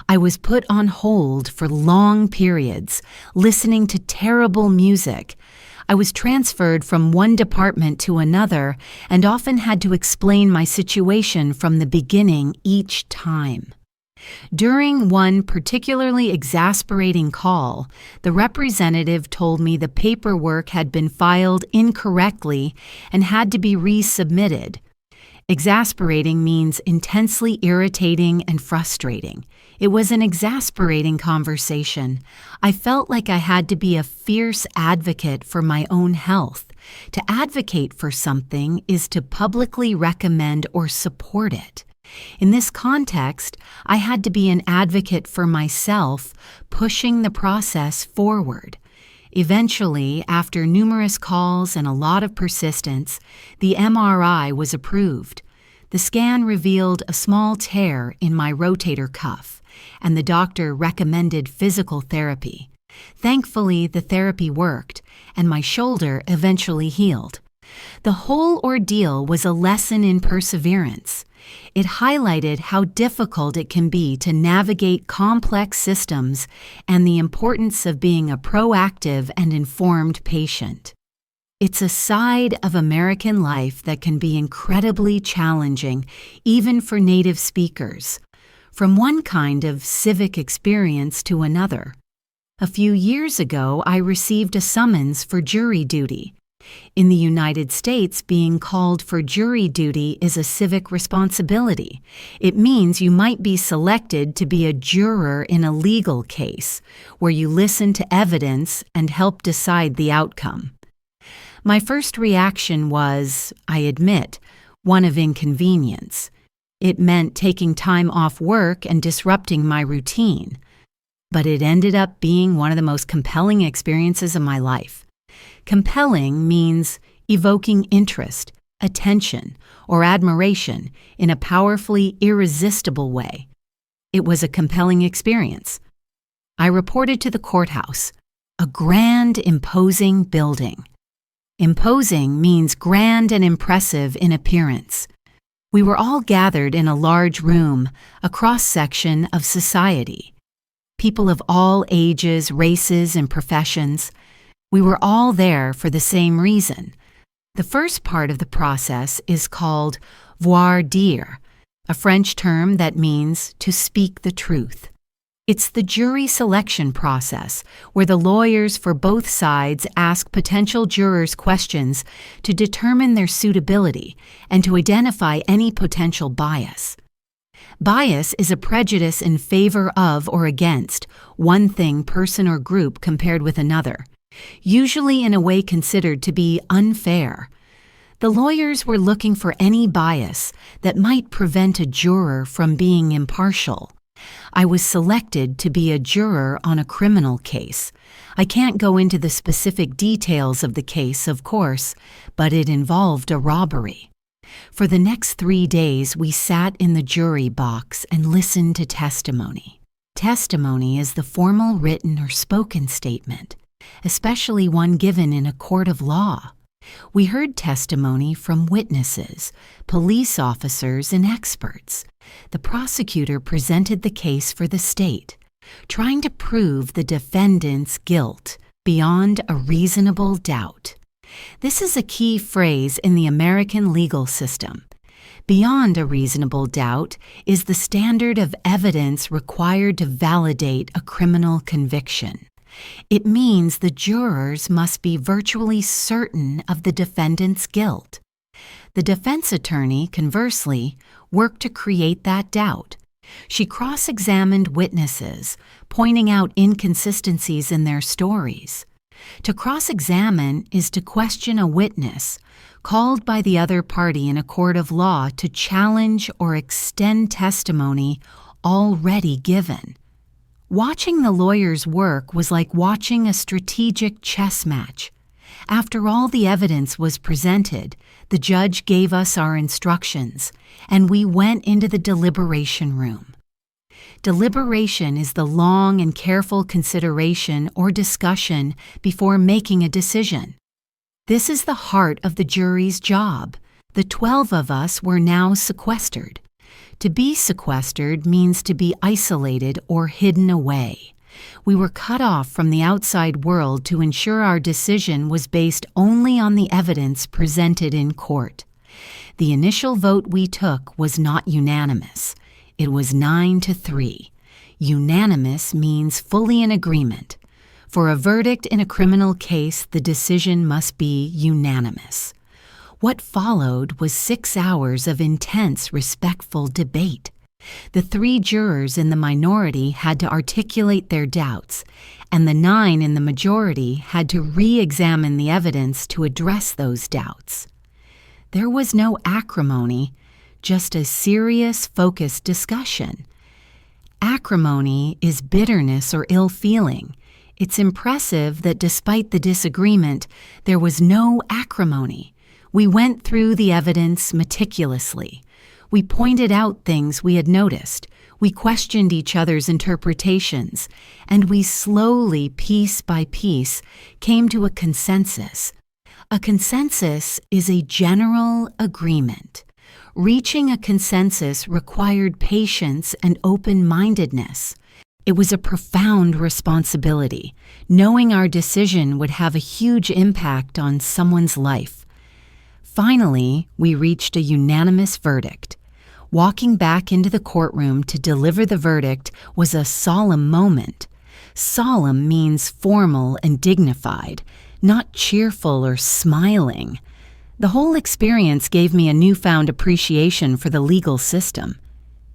I was put on hold for long periods, listening to terrible music. I was transferred from one department to another and often had to explain my situation from the beginning each time. During one particularly exasperating call, the representative told me the paperwork had been filed incorrectly and had to be resubmitted. Exasperating means intensely irritating and frustrating. It was an exasperating conversation. I felt like I had to be a fierce advocate for my own health. To advocate for something is to publicly recommend or support it. In this context, I had to be an advocate for myself, pushing the process forward. Eventually, after numerous calls and a lot of persistence, the MRI was approved. The scan revealed a small tear in my rotator cuff, and the doctor recommended physical therapy. Thankfully, the therapy worked, and my shoulder eventually healed. The whole ordeal was a lesson in perseverance. It highlighted how difficult it can be to navigate complex systems and the importance of being a proactive and informed patient. It's a side of American life that can be incredibly challenging, even for native speakers, from one kind of civic experience to another. A few years ago, I received a summons for jury duty. In the United States, being called for jury duty is a civic responsibility. It means you might be selected to be a juror in a legal case, where you listen to evidence and help decide the outcome. My first reaction was, I admit, one of inconvenience. It meant taking time off work and disrupting my routine. But it ended up being one of the most compelling experiences of my life. Compelling means evoking interest, attention, or admiration in a powerfully irresistible way. It was a compelling experience. I reported to the courthouse, a grand, imposing building. Imposing means grand and impressive in appearance. We were all gathered in a large room, a cross-section of society. People of all ages, races, and professions. We were all there for the same reason. The first part of the process is called voir dire, a French term that means to speak the truth. It's the jury selection process where the lawyers for both sides ask potential jurors questions to determine their suitability and to identify any potential bias. Bias is a prejudice in favor of or against one thing, person, or group compared with another, usually in a way considered to be unfair. The lawyers were looking for any bias that might prevent a juror from being impartial. I was selected to be a juror on a criminal case. I can't go into the specific details of the case, of course, but it involved a robbery. For the next 3 days, we sat in the jury box and listened to testimony. Testimony is the formal written or spoken statement, especially one given in a court of law. We heard testimony from witnesses, police officers, and experts. The prosecutor presented the case for the state, trying to prove the defendant's guilt beyond a reasonable doubt. This is a key phrase in the American legal system. Beyond a reasonable doubt is the standard of evidence required to validate a criminal conviction. It means the jurors must be virtually certain of the defendant's guilt. The defense attorney, conversely, worked to create that doubt. She cross-examined witnesses, pointing out inconsistencies in their stories. To cross-examine is to question a witness, called by the other party in a court of law to challenge or extend testimony already given. Watching the lawyers work was like watching a strategic chess match. After all the evidence was presented, the judge gave us our instructions, and we went into the deliberation room. Deliberation is the long and careful consideration or discussion before making a decision. This is the heart of the jury's job. The 12 of us were now sequestered. To be sequestered means to be isolated or hidden away. We were cut off from the outside world to ensure our decision was based only on the evidence presented in court. The initial vote we took was not unanimous. It was 9-3. Unanimous means fully in agreement. For a verdict in a criminal case, the decision must be unanimous. What followed was 6 hours of intense, respectful debate. The 3 jurors in the minority had to articulate their doubts, and the 9 in the majority had to re-examine the evidence to address those doubts. There was no acrimony, just a serious, focused discussion. Acrimony is bitterness or ill feeling. It's impressive that despite the disagreement, there was no acrimony. We went through the evidence meticulously. We pointed out things we had noticed. We questioned each other's interpretations, and we slowly, piece by piece, came to a consensus. A consensus is a general agreement. Reaching a consensus required patience and open-mindedness. It was a profound responsibility, knowing our decision would have a huge impact on someone's life. Finally, we reached a unanimous verdict. Walking back into the courtroom to deliver the verdict was a solemn moment. Solemn means formal and dignified, not cheerful or smiling. The whole experience gave me a newfound appreciation for the legal system.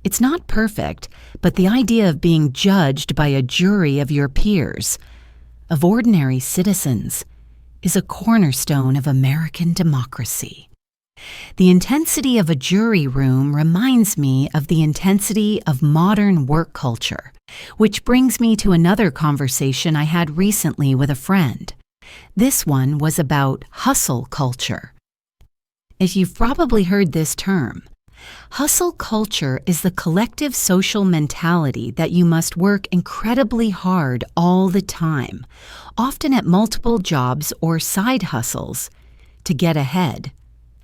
It's not perfect, but the idea of being judged by a jury of your peers, of ordinary citizens, is a cornerstone of American democracy. The intensity of a jury room reminds me of the intensity of modern work culture, which brings me to another conversation I had recently with a friend. This one was about hustle culture. If you've probably heard this term, hustle culture is the collective social mentality that you must work incredibly hard all the time, often at multiple jobs or side hustles, to get ahead.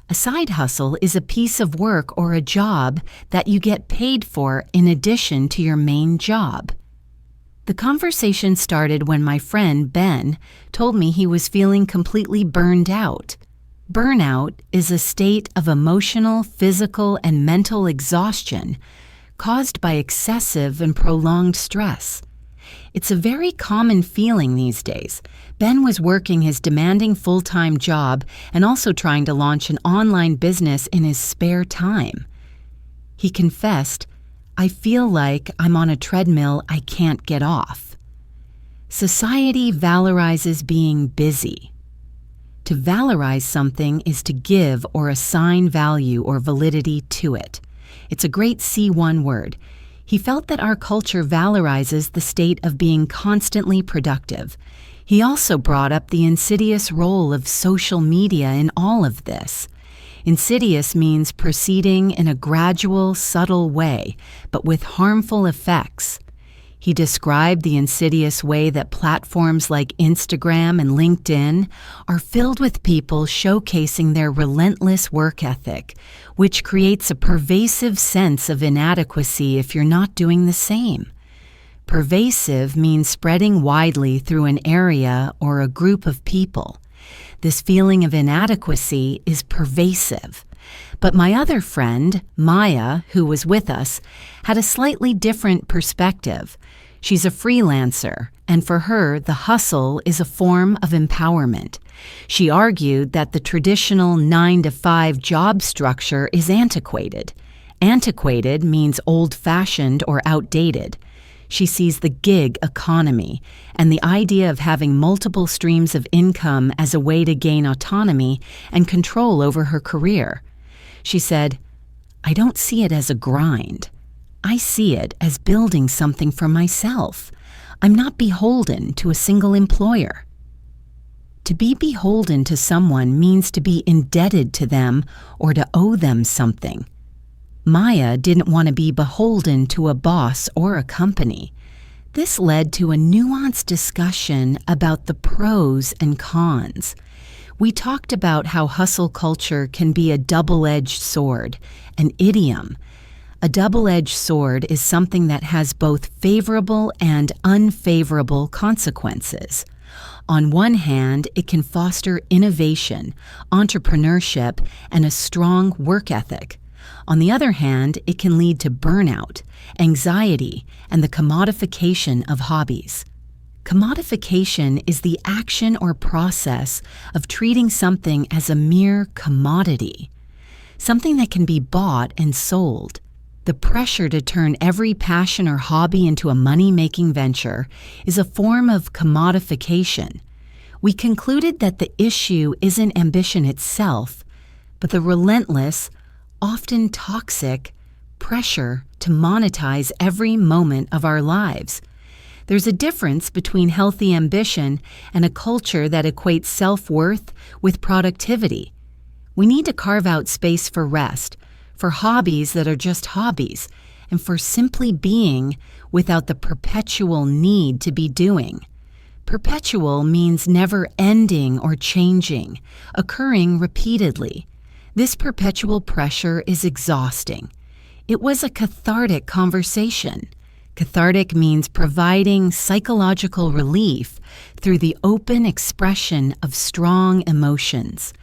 A side hustle is a piece of work or a job that you get paid for in addition to your main job. The conversation started when my friend Ben told me he was feeling completely burned out. Burnout is a state of emotional, physical, and mental exhaustion caused by excessive and prolonged stress. It's a very common feeling these days. Ben was working his demanding full-time job and also trying to launch an online business in his spare time. He confessed, "I feel like I'm on a treadmill I can't get off." Society valorizes being busy. To valorize something is to give or assign value or validity to it. It's a great C1 word. He felt that our culture valorizes the state of being constantly productive. He also brought up the insidious role of social media in all of this. Insidious means proceeding in a gradual, subtle way, but with harmful effects. He described the insidious way that platforms like Instagram and LinkedIn are filled with people showcasing their relentless work ethic, which creates a pervasive sense of inadequacy if you're not doing the same. Pervasive means spreading widely through an area or a group of people. This feeling of inadequacy is pervasive. But my other friend, Maya, who was with us, had a slightly different perspective. She's a freelancer, and for her, the hustle is a form of empowerment. She argued that the traditional 9-to-5 job structure is antiquated. Antiquated means old-fashioned or outdated. She sees the gig economy and the idea of having multiple streams of income as a way to gain autonomy and control over her career. She said, "I don't see it as a grind. I see it as building something for myself. I'm not beholden to a single employer." To be beholden to someone means to be indebted to them or to owe them something. Maya didn't want to be beholden to a boss or a company. This led to a nuanced discussion about the pros and cons. We talked about how hustle culture can be a double-edged sword, an idiom. A double-edged sword is something that has both favorable and unfavorable consequences. On one hand, it can foster innovation, entrepreneurship, and a strong work ethic. On the other hand, it can lead to burnout, anxiety, and the commodification of hobbies. Commodification is the action or process of treating something as a mere commodity, something that can be bought and sold. The pressure to turn every passion or hobby into a money-making venture is a form of commodification. We concluded that the issue isn't ambition itself, but the relentless, often toxic, pressure to monetize every moment of our lives. There's a difference between healthy ambition and a culture that equates self-worth with productivity. We need to carve out space for rest, for hobbies that are just hobbies, and for simply being without the perpetual need to be doing. Perpetual means never ending or changing, occurring repeatedly. This perpetual pressure is exhausting. It was a cathartic conversation. Cathartic means providing psychological relief through the open expression of strong emotions.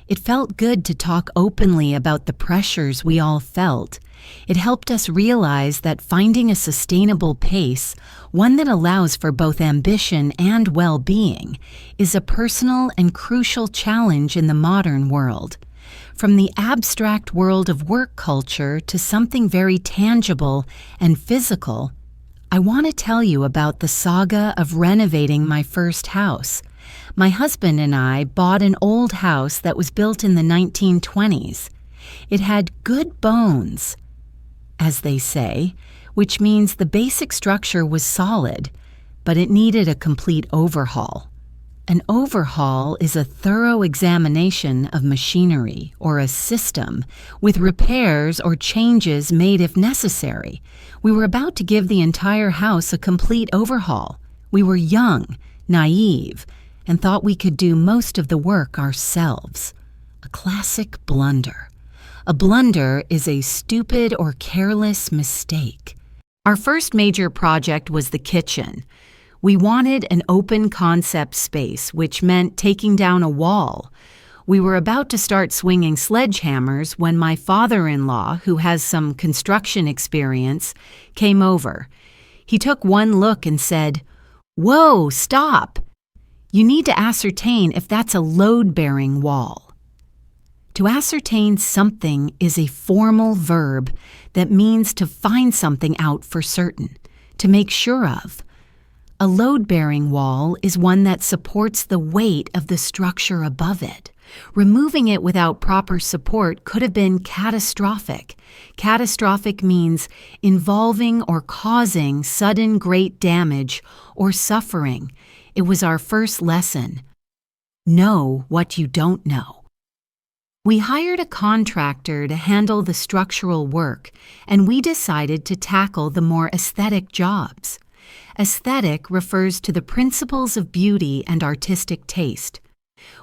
It felt good to talk openly about the pressures we all felt. It helped us realize that finding a sustainable pace, one that allows for both ambition and well-being, is a personal and crucial challenge in the modern world. From the abstract world of work culture to something very tangible and physical, I want to tell you about the saga of renovating my first house. My husband and I bought an old house that was built in the 1920s. It had good bones, as they say, which means the basic structure was solid, but it needed a complete overhaul. An overhaul is a thorough examination of machinery or a system, with repairs or changes made if necessary. We were about to give the entire house a complete overhaul. We were young, naive, and thought we could do most of the work ourselves. A classic blunder. A blunder is a stupid or careless mistake. Our first major project was the kitchen. We wanted an open concept space, which meant taking down a wall. We were about to start swinging sledgehammers when my father-in-law, who has some construction experience, came over. He took one look and said, "Whoa, stop! You need to ascertain if that's a load-bearing wall." To ascertain something is a formal verb that means to find something out for certain, to make sure of. A load-bearing wall is one that supports the weight of the structure above it. Removing it without proper support could have been catastrophic. Catastrophic means involving or causing sudden great damage or suffering. It was our first lesson. Know what you don't know. We hired a contractor to handle the structural work, and we decided to tackle the more aesthetic jobs. Aesthetic refers to the principles of beauty and artistic taste.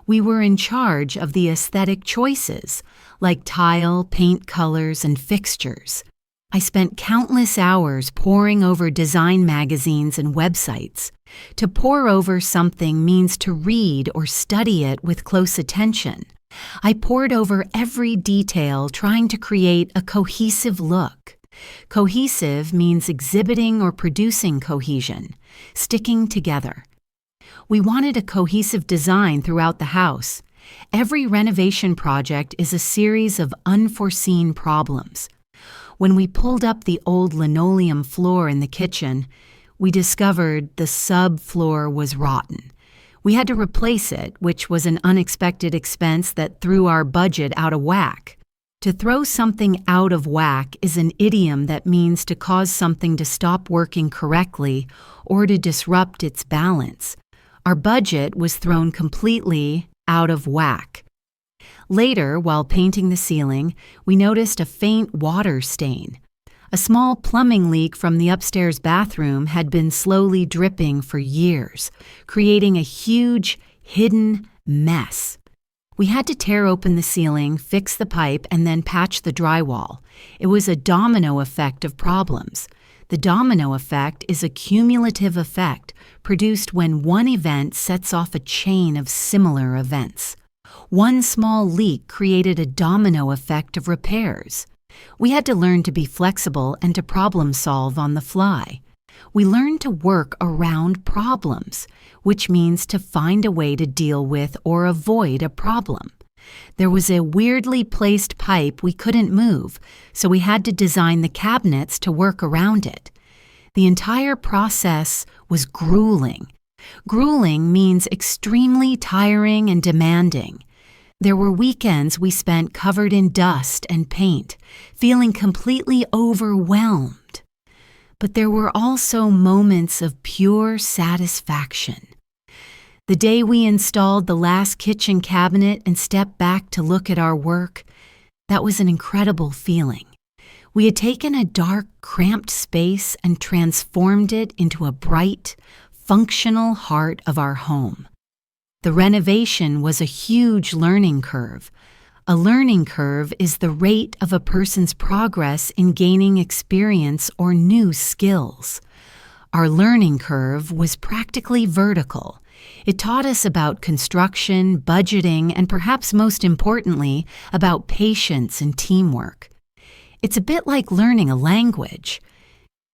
We were in charge of the aesthetic choices, like tile, paint colors, and fixtures. I spent countless hours poring over design magazines and websites. To pore over something means to read or study it with close attention. I pored over every detail, trying to create a cohesive look. Cohesive means exhibiting or producing cohesion, sticking together. We wanted a cohesive design throughout the house. Every renovation project is a series of unforeseen problems. When we pulled up the old linoleum floor in the kitchen, we discovered the subfloor was rotten. We had to replace it, which was an unexpected expense that threw our budget out of whack. To throw something out of whack is an idiom that means to cause something to stop working correctly or to disrupt its balance. Our budget was thrown completely out of whack. Later, while painting the ceiling, we noticed a faint water stain. A small plumbing leak from the upstairs bathroom had been slowly dripping for years, creating a huge, hidden mess. We had to tear open the ceiling, fix the pipe, and then patch the drywall. It was a domino effect of problems. The domino effect is a cumulative effect produced when one event sets off a chain of similar events. One small leak created a domino effect of repairs. We had to learn to be flexible and to problem solve on the fly. We learned to work around problems, which means to find a way to deal with or avoid a problem. There was a weirdly placed pipe we couldn't move, so we had to design the cabinets to work around it. The entire process was grueling. Grueling means extremely tiring and demanding. There were weekends we spent covered in dust and paint, feeling completely overwhelmed. But there were also moments of pure satisfaction. The day we installed the last kitchen cabinet and stepped back to look at our work, that was an incredible feeling. We had taken a dark, cramped space and transformed it into a bright, functional heart of our home. The renovation was a huge learning curve. A learning curve is the rate of a person's progress in gaining experience or new skills. Our learning curve was practically vertical. It taught us about construction, budgeting, and perhaps most importantly, about patience and teamwork. It's a bit like learning a language.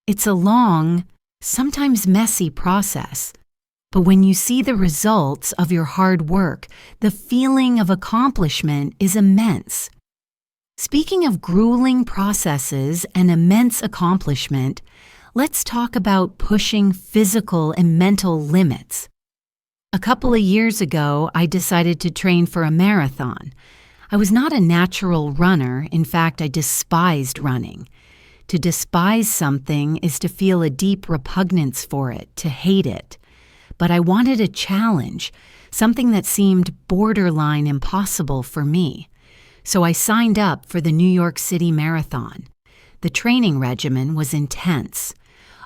It's a long, sometimes messy process. But when you see the results of your hard work, the feeling of accomplishment is immense. Speaking of grueling processes and immense accomplishment, let's talk about pushing physical and mental limits. A couple of years ago, I decided to train for a marathon. I was not a natural runner. In fact, I despised running. To despise something is to feel a deep repugnance for it, to hate it. But I wanted a challenge, something that seemed borderline impossible for me. So I signed up for the New York City Marathon. The training regimen was intense.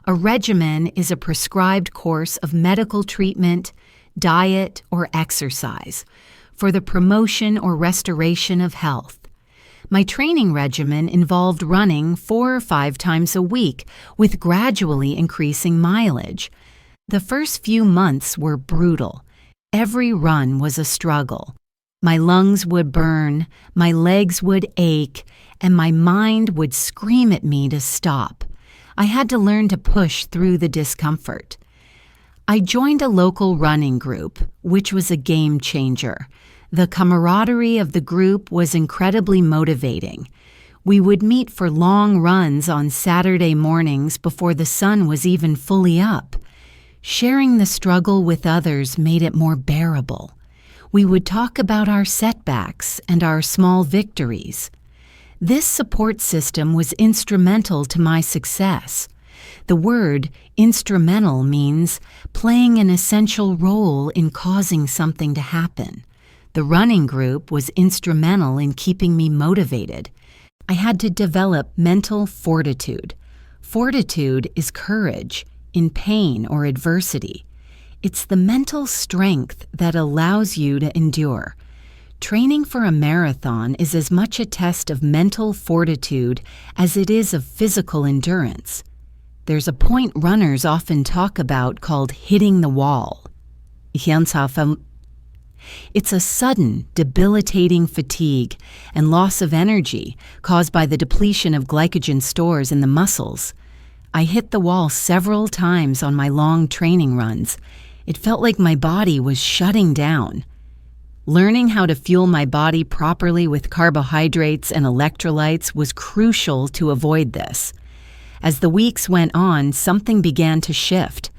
A regimen is a prescribed course of medical treatment, diet, or exercise for the promotion or restoration of health. My training regimen involved running 4 or 5 times a week with gradually increasing mileage. The first few months were brutal. Every run was a struggle. My lungs would burn, my legs would ache, and my mind would scream at me to stop. I had to learn to push through the discomfort. I joined a local running group, which was a game changer. The camaraderie of the group was incredibly motivating. We would meet for long runs on Saturday mornings before the sun was even fully up. Sharing the struggle with others made it more bearable. We would talk about our setbacks and our small victories. This support system was instrumental to my success. The word instrumental means playing an essential role in causing something to happen. The running group was instrumental in keeping me motivated. I had to develop mental fortitude. Fortitude is courage in pain or adversity. It's the mental strength that allows you to endure. Training for a marathon is as much a test of mental fortitude as it is of physical endurance. There's a point runners often talk about called hitting the wall. It's a sudden, debilitating fatigue and loss of energy caused by the depletion of glycogen stores in the muscles. I hit the wall several times on my long training runs. It felt like my body was shutting down. Learning how to fuel my body properly with carbohydrates and electrolytes was crucial to avoid this. As the weeks went on, something began to shift.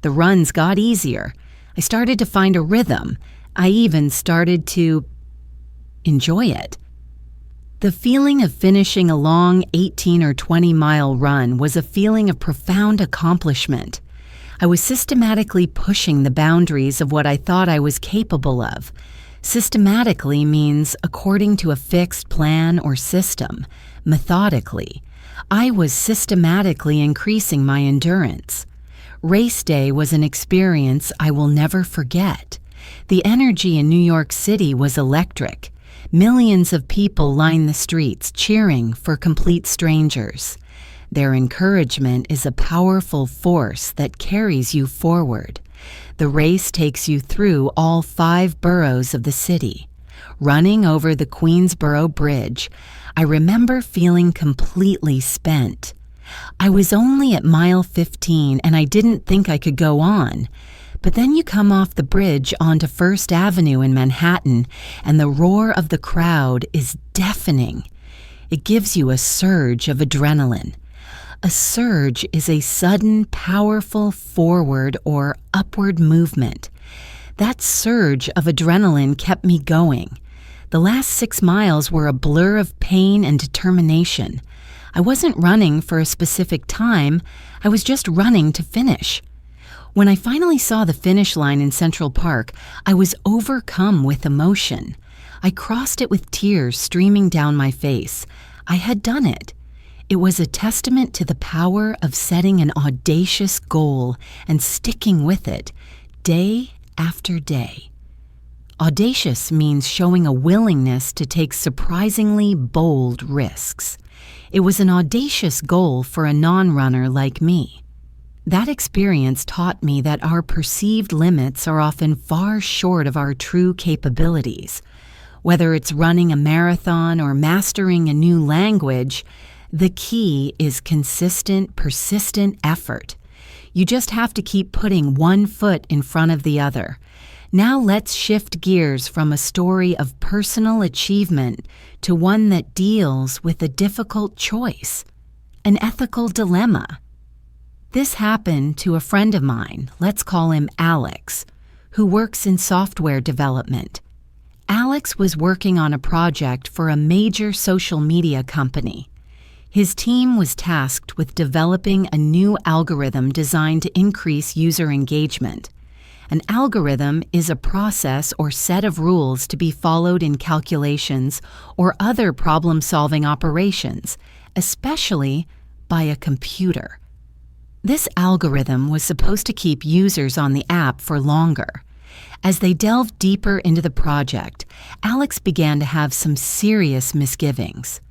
The runs got easier. I started to find a rhythm. I even started to enjoy it. The feeling of finishing a long 18 or 20-mile run was a feeling of profound accomplishment. I was systematically pushing the boundaries of what I thought I was capable of. Systematically means according to a fixed plan or system, methodically. I was systematically increasing my endurance. Race day was an experience I will never forget. The energy in New York City was electric. Millions of people lined the streets cheering for complete strangers. Their encouragement is a powerful force that carries you forward. The race takes you through all 5 boroughs of the city. Running over the Queensboro Bridge, I remember feeling completely spent. I was only at mile 15 and I didn't think I could go on. But then you come off the bridge onto First Avenue in Manhattan and the roar of the crowd is deafening. It gives you a surge of adrenaline. A surge is a sudden, powerful forward or upward movement. That surge of adrenaline kept me going. The last 6 miles were a blur of pain and determination. I wasn't running for a specific time, I was just running to finish. When I finally saw the finish line in Central Park, I was overcome with emotion. I crossed it with tears streaming down my face. I had done it. It was a testament to the power of setting an audacious goal and sticking with it, day after day. Audacious means showing a willingness to take surprisingly bold risks. It was an audacious goal for a non-runner like me. That experience taught me that our perceived limits are often far short of our true capabilities. Whether it's running a marathon or mastering a new language, the key is consistent, persistent effort. You just have to keep putting one foot in front of the other. Now let's shift gears from a story of personal achievement to one that deals with a difficult choice, an ethical dilemma. This happened to a friend of mine, let's call him Alex, who works in software development. Alex was working on a project for a major social media company. His team was tasked with developing a new algorithm designed to increase user engagement. An algorithm is a process or set of rules to be followed in calculations or other problem-solving operations, especially by a computer. This algorithm was supposed to keep users on the app for longer. As they delved deeper into the project, Alex began to have some serious misgivings.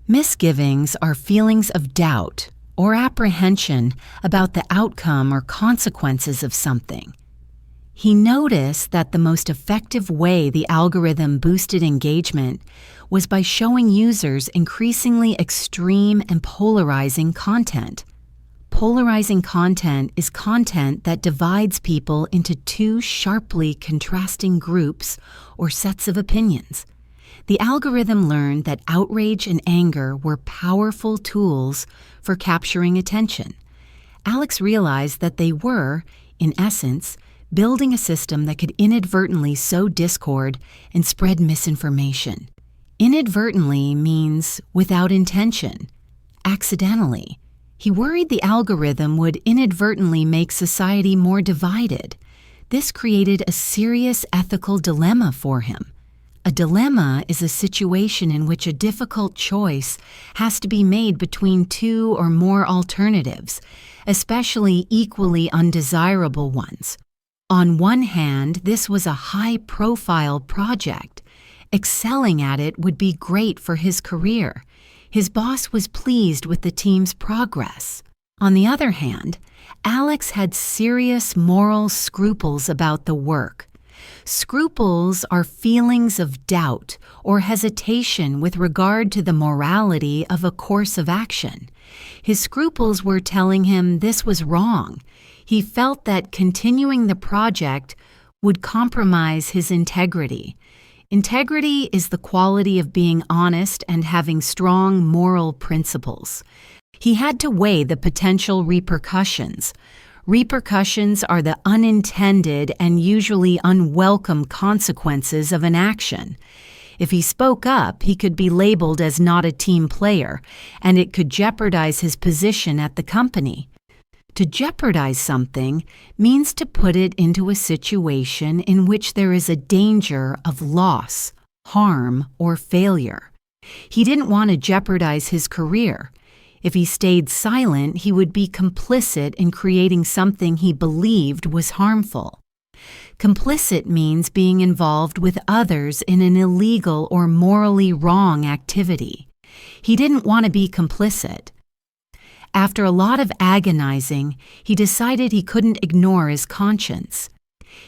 Misgivings are feelings of doubt or apprehension about the outcome or consequences of something. He noticed that the most effective way the algorithm boosted engagement was by showing users increasingly extreme and polarizing content. Polarizing content is content that divides people into two sharply contrasting groups or sets of opinions. The algorithm learned that outrage and anger were powerful tools for capturing attention. Alex realized that they were, in essence, building a system that could inadvertently sow discord and spread misinformation. Inadvertently means without intention, accidentally. He worried the algorithm would inadvertently make society more divided. This created a serious ethical dilemma for him. A dilemma is a situation in which a difficult choice has to be made between two or more alternatives, especially equally undesirable ones. On one hand, this was a high-profile project. Excelling at it would be great for his career. His boss was pleased with the team's progress. On the other hand, Alex had serious moral scruples about the work. Scruples are feelings of doubt or hesitation with regard to the morality of a course of action. His scruples were telling him this was wrong. He felt that continuing the project would compromise his integrity. Integrity is the quality of being honest and having strong moral principles. He had to weigh the potential repercussions. Repercussions are the unintended and usually unwelcome consequences of an action. If he spoke up, he could be labeled as not a team player, and it could jeopardize his position at the company. To jeopardize something means to put it into a situation in which there is a danger of loss, harm, or failure. He didn't want to jeopardize his career. If he stayed silent, he would be complicit in creating something he believed was harmful. Complicit means being involved with others in an illegal or morally wrong activity. He didn't want to be complicit. After a lot of agonizing, he decided he couldn't ignore his conscience.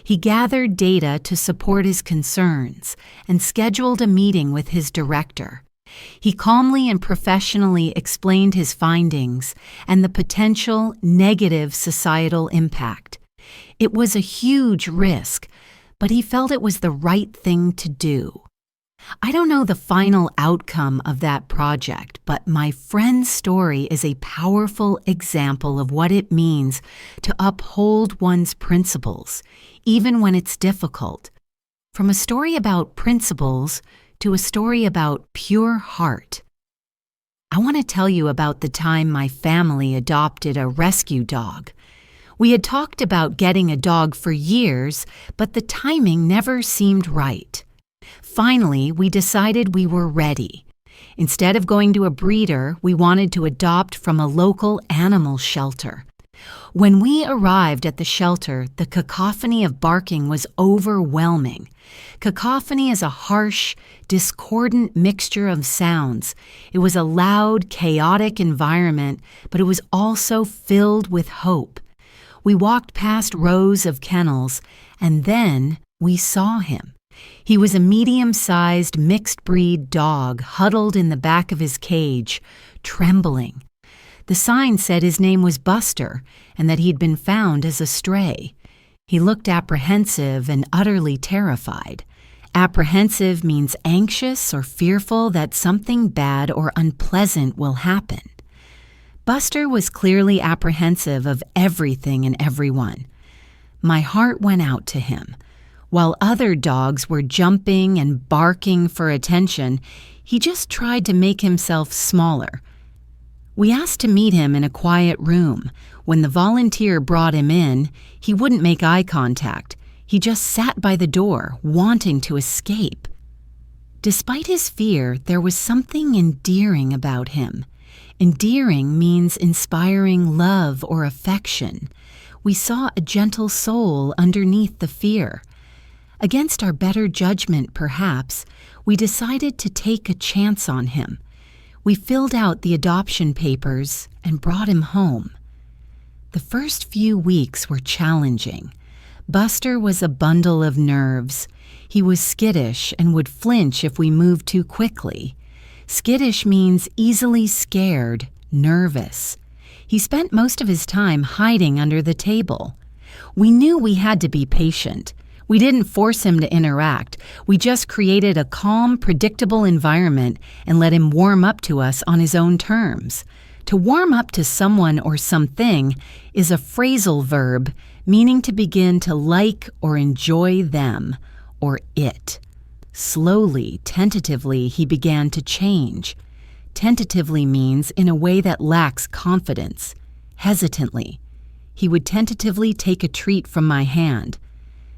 He gathered data to support his concerns and scheduled a meeting with his director. He calmly and professionally explained his findings and the potential negative societal impact. It was a huge risk, but he felt it was the right thing to do. I don't know the final outcome of that project, but my friend's story is a powerful example of what it means to uphold one's principles, even when it's difficult. From a story about principles to a story about pure heart. I want to tell you about the time my family adopted a rescue dog. We had talked about getting a dog for years, but the timing never seemed right. Finally, we decided we were ready. Instead of going to a breeder, we wanted to adopt from a local animal shelter. When we arrived at the shelter, the cacophony of barking was overwhelming. Cacophony is a harsh, discordant mixture of sounds. It was a loud, chaotic environment, but it was also filled with hope. We walked past rows of kennels, and then we saw him. He was a medium-sized mixed-breed dog huddled in the back of his cage, trembling. The sign said his name was Buster and that he'd been found as a stray. He looked apprehensive and utterly terrified. Apprehensive means anxious or fearful that something bad or unpleasant will happen. Buster was clearly apprehensive of everything and everyone. My heart went out to him. While other dogs were jumping and barking for attention, he just tried to make himself smaller. We asked to meet him in a quiet room. When the volunteer brought him in, he wouldn't make eye contact. He just sat by the door, wanting to escape. Despite his fear, there was something endearing about him. Endearing means inspiring love or affection. We saw a gentle soul underneath the fear. Against our better judgment, perhaps, we decided to take a chance on him. We filled out the adoption papers and brought him home. The first few weeks were challenging. Buster was a bundle of nerves. He was skittish and would flinch if we moved too quickly. Skittish means easily scared, nervous. He spent most of his time hiding under the table. We knew we had to be patient. We didn't force him to interact. We just created a calm, predictable environment and let him warm up to us on his own terms. To warm up to someone or something is a phrasal verb meaning to begin to like or enjoy them or it. Slowly, tentatively, he began to change. Tentatively means in a way that lacks confidence. Hesitantly. He would tentatively take a treat from my hand.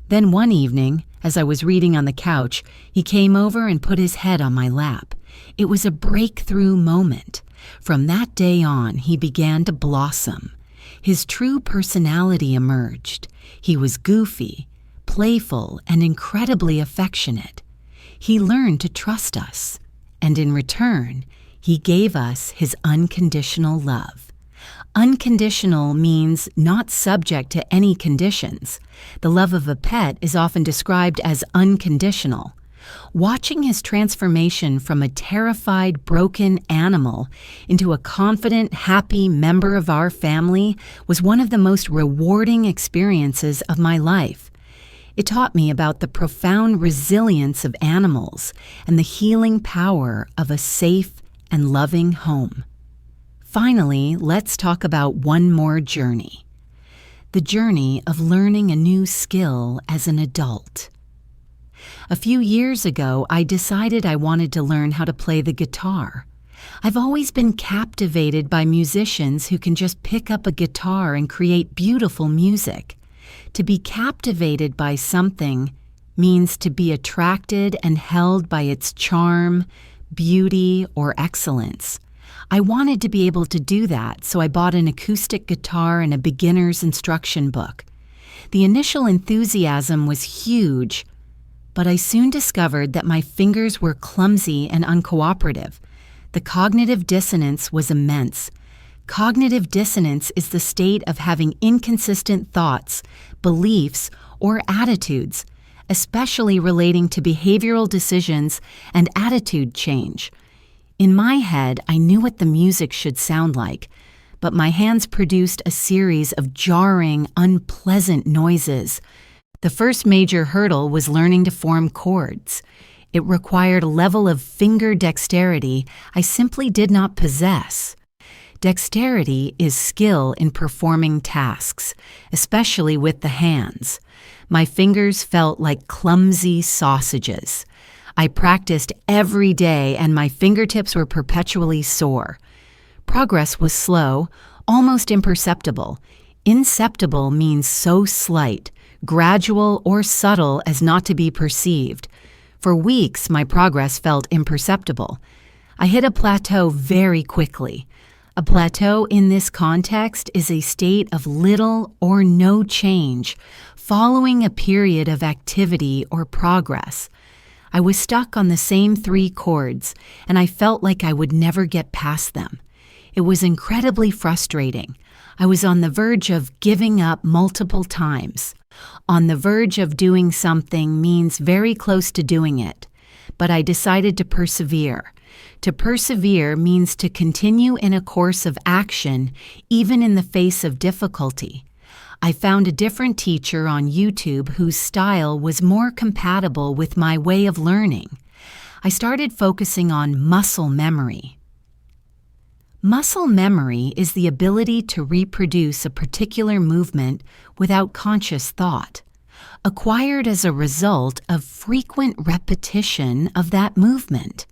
Then one evening, as I was reading on the couch, he came over and put his head on my lap. It was a breakthrough moment. From that day on, he began to blossom. His true personality emerged. He was goofy, playful, and incredibly affectionate. He learned to trust us, and in return, he gave us his unconditional love. Unconditional means not subject to any conditions. The love of a pet is often described as unconditional. Watching his transformation from a terrified, broken animal into a confident, happy member of our family was one of the most rewarding experiences of my life. It taught me about the profound resilience of animals and the healing power of a safe and loving home. Finally, let's talk about one more journey. The journey of learning a new skill as an adult. A few years ago, I decided I wanted to learn how to play the guitar. I've always been captivated by musicians who can just pick up a guitar and create beautiful music. To be captivated by something means to be attracted and held by its charm, beauty, or excellence. I wanted to be able to do that, so I bought an acoustic guitar and a beginner's instruction book. The initial enthusiasm was huge, but I soon discovered that my fingers were clumsy and uncooperative. The cognitive dissonance was immense. Cognitive dissonance is the state of having inconsistent thoughts, beliefs, or attitudes, especially relating to behavioral decisions and attitude change. In my head, I knew what the music should sound like, but my hands produced a series of jarring, unpleasant noises. The first major hurdle was learning to form chords. It required a level of finger dexterity I simply did not possess. Dexterity is skill in performing tasks, especially with the hands. My fingers felt like clumsy sausages. I practiced every day and my fingertips were perpetually sore. Progress was slow, almost imperceptible. Inceptible means so slight, gradual, or subtle as not to be perceived. For weeks, my progress felt imperceptible. I hit a plateau very quickly. A plateau in this context is a state of little or no change, following a period of activity or progress. I was stuck on the same 3 chords, and I felt like I would never get past them. It was incredibly frustrating. I was on the verge of giving up multiple times. On the verge of doing something means very close to doing it, but I decided to persevere. To persevere means to continue in a course of action, even in the face of difficulty. I found a different teacher on YouTube whose style was more compatible with my way of learning. I started focusing on muscle memory. Muscle memory is the ability to reproduce a particular movement without conscious thought, acquired as a result of frequent repetition of that movement.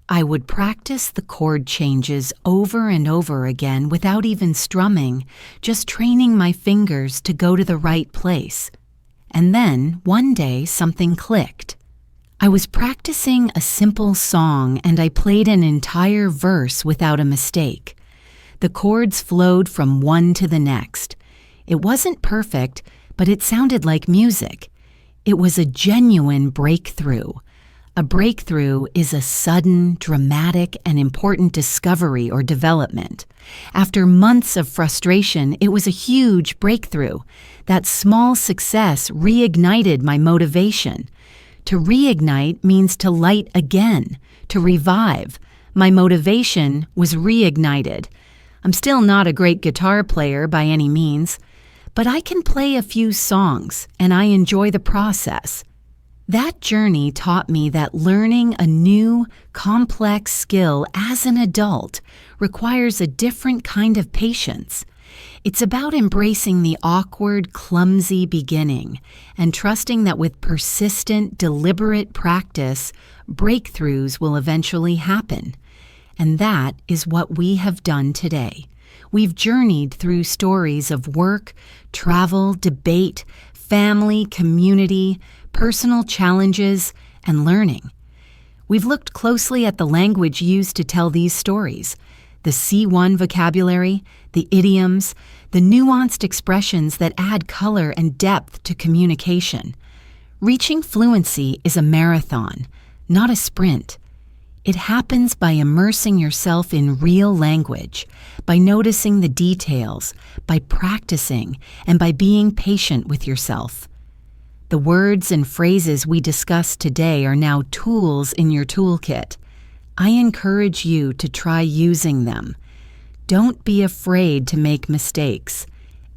I would practice the chord changes over and over again without even strumming, just training my fingers to go to the right place. And then, one day, something clicked. I was practicing a simple song and I played an entire verse without a mistake. The chords flowed from one to the next. It wasn't perfect, but it sounded like music. It was a genuine breakthrough. A breakthrough is a sudden, dramatic, and important discovery or development. After months of frustration, it was a huge breakthrough. That small success reignited my motivation. To reignite means to light again, to revive. My motivation was reignited. I'm still not a great guitar player by any means, but I can play a few songs, and I enjoy the process. That journey taught me that learning a new, complex skill as an adult requires a different kind of patience. It's about embracing the awkward, clumsy beginning and trusting that with persistent, deliberate practice, breakthroughs will eventually happen. And that is what we have done today. We've journeyed through stories of work, travel, debate, family, community, personal challenges, and learning. We've looked closely at the language used to tell these stories, the C1 vocabulary, the idioms, the nuanced expressions that add color and depth to communication. Reaching fluency is a marathon, not a sprint. It happens by immersing yourself in real language, by noticing the details, by practicing, and by being patient with yourself. The words and phrases we discussed today are now tools in your toolkit. I encourage you to try using them. Don't be afraid to make mistakes.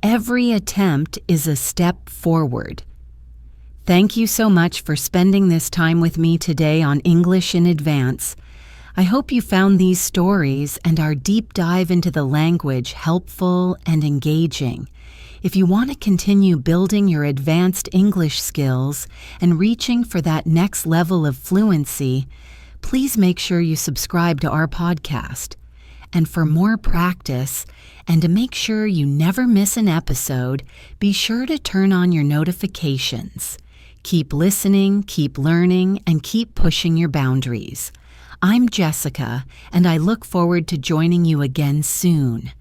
Every attempt is a step forward. Thank you so much for spending this time with me today on English in Advance. I hope you found these stories and our deep dive into the language helpful and engaging. If you want to continue building your advanced English skills and reaching for that next level of fluency, please make sure you subscribe to our podcast. And for more practice, and to make sure you never miss an episode, be sure to turn on your notifications. Keep listening, keep learning, and keep pushing your boundaries. I'm Jessica, and I look forward to joining you again soon.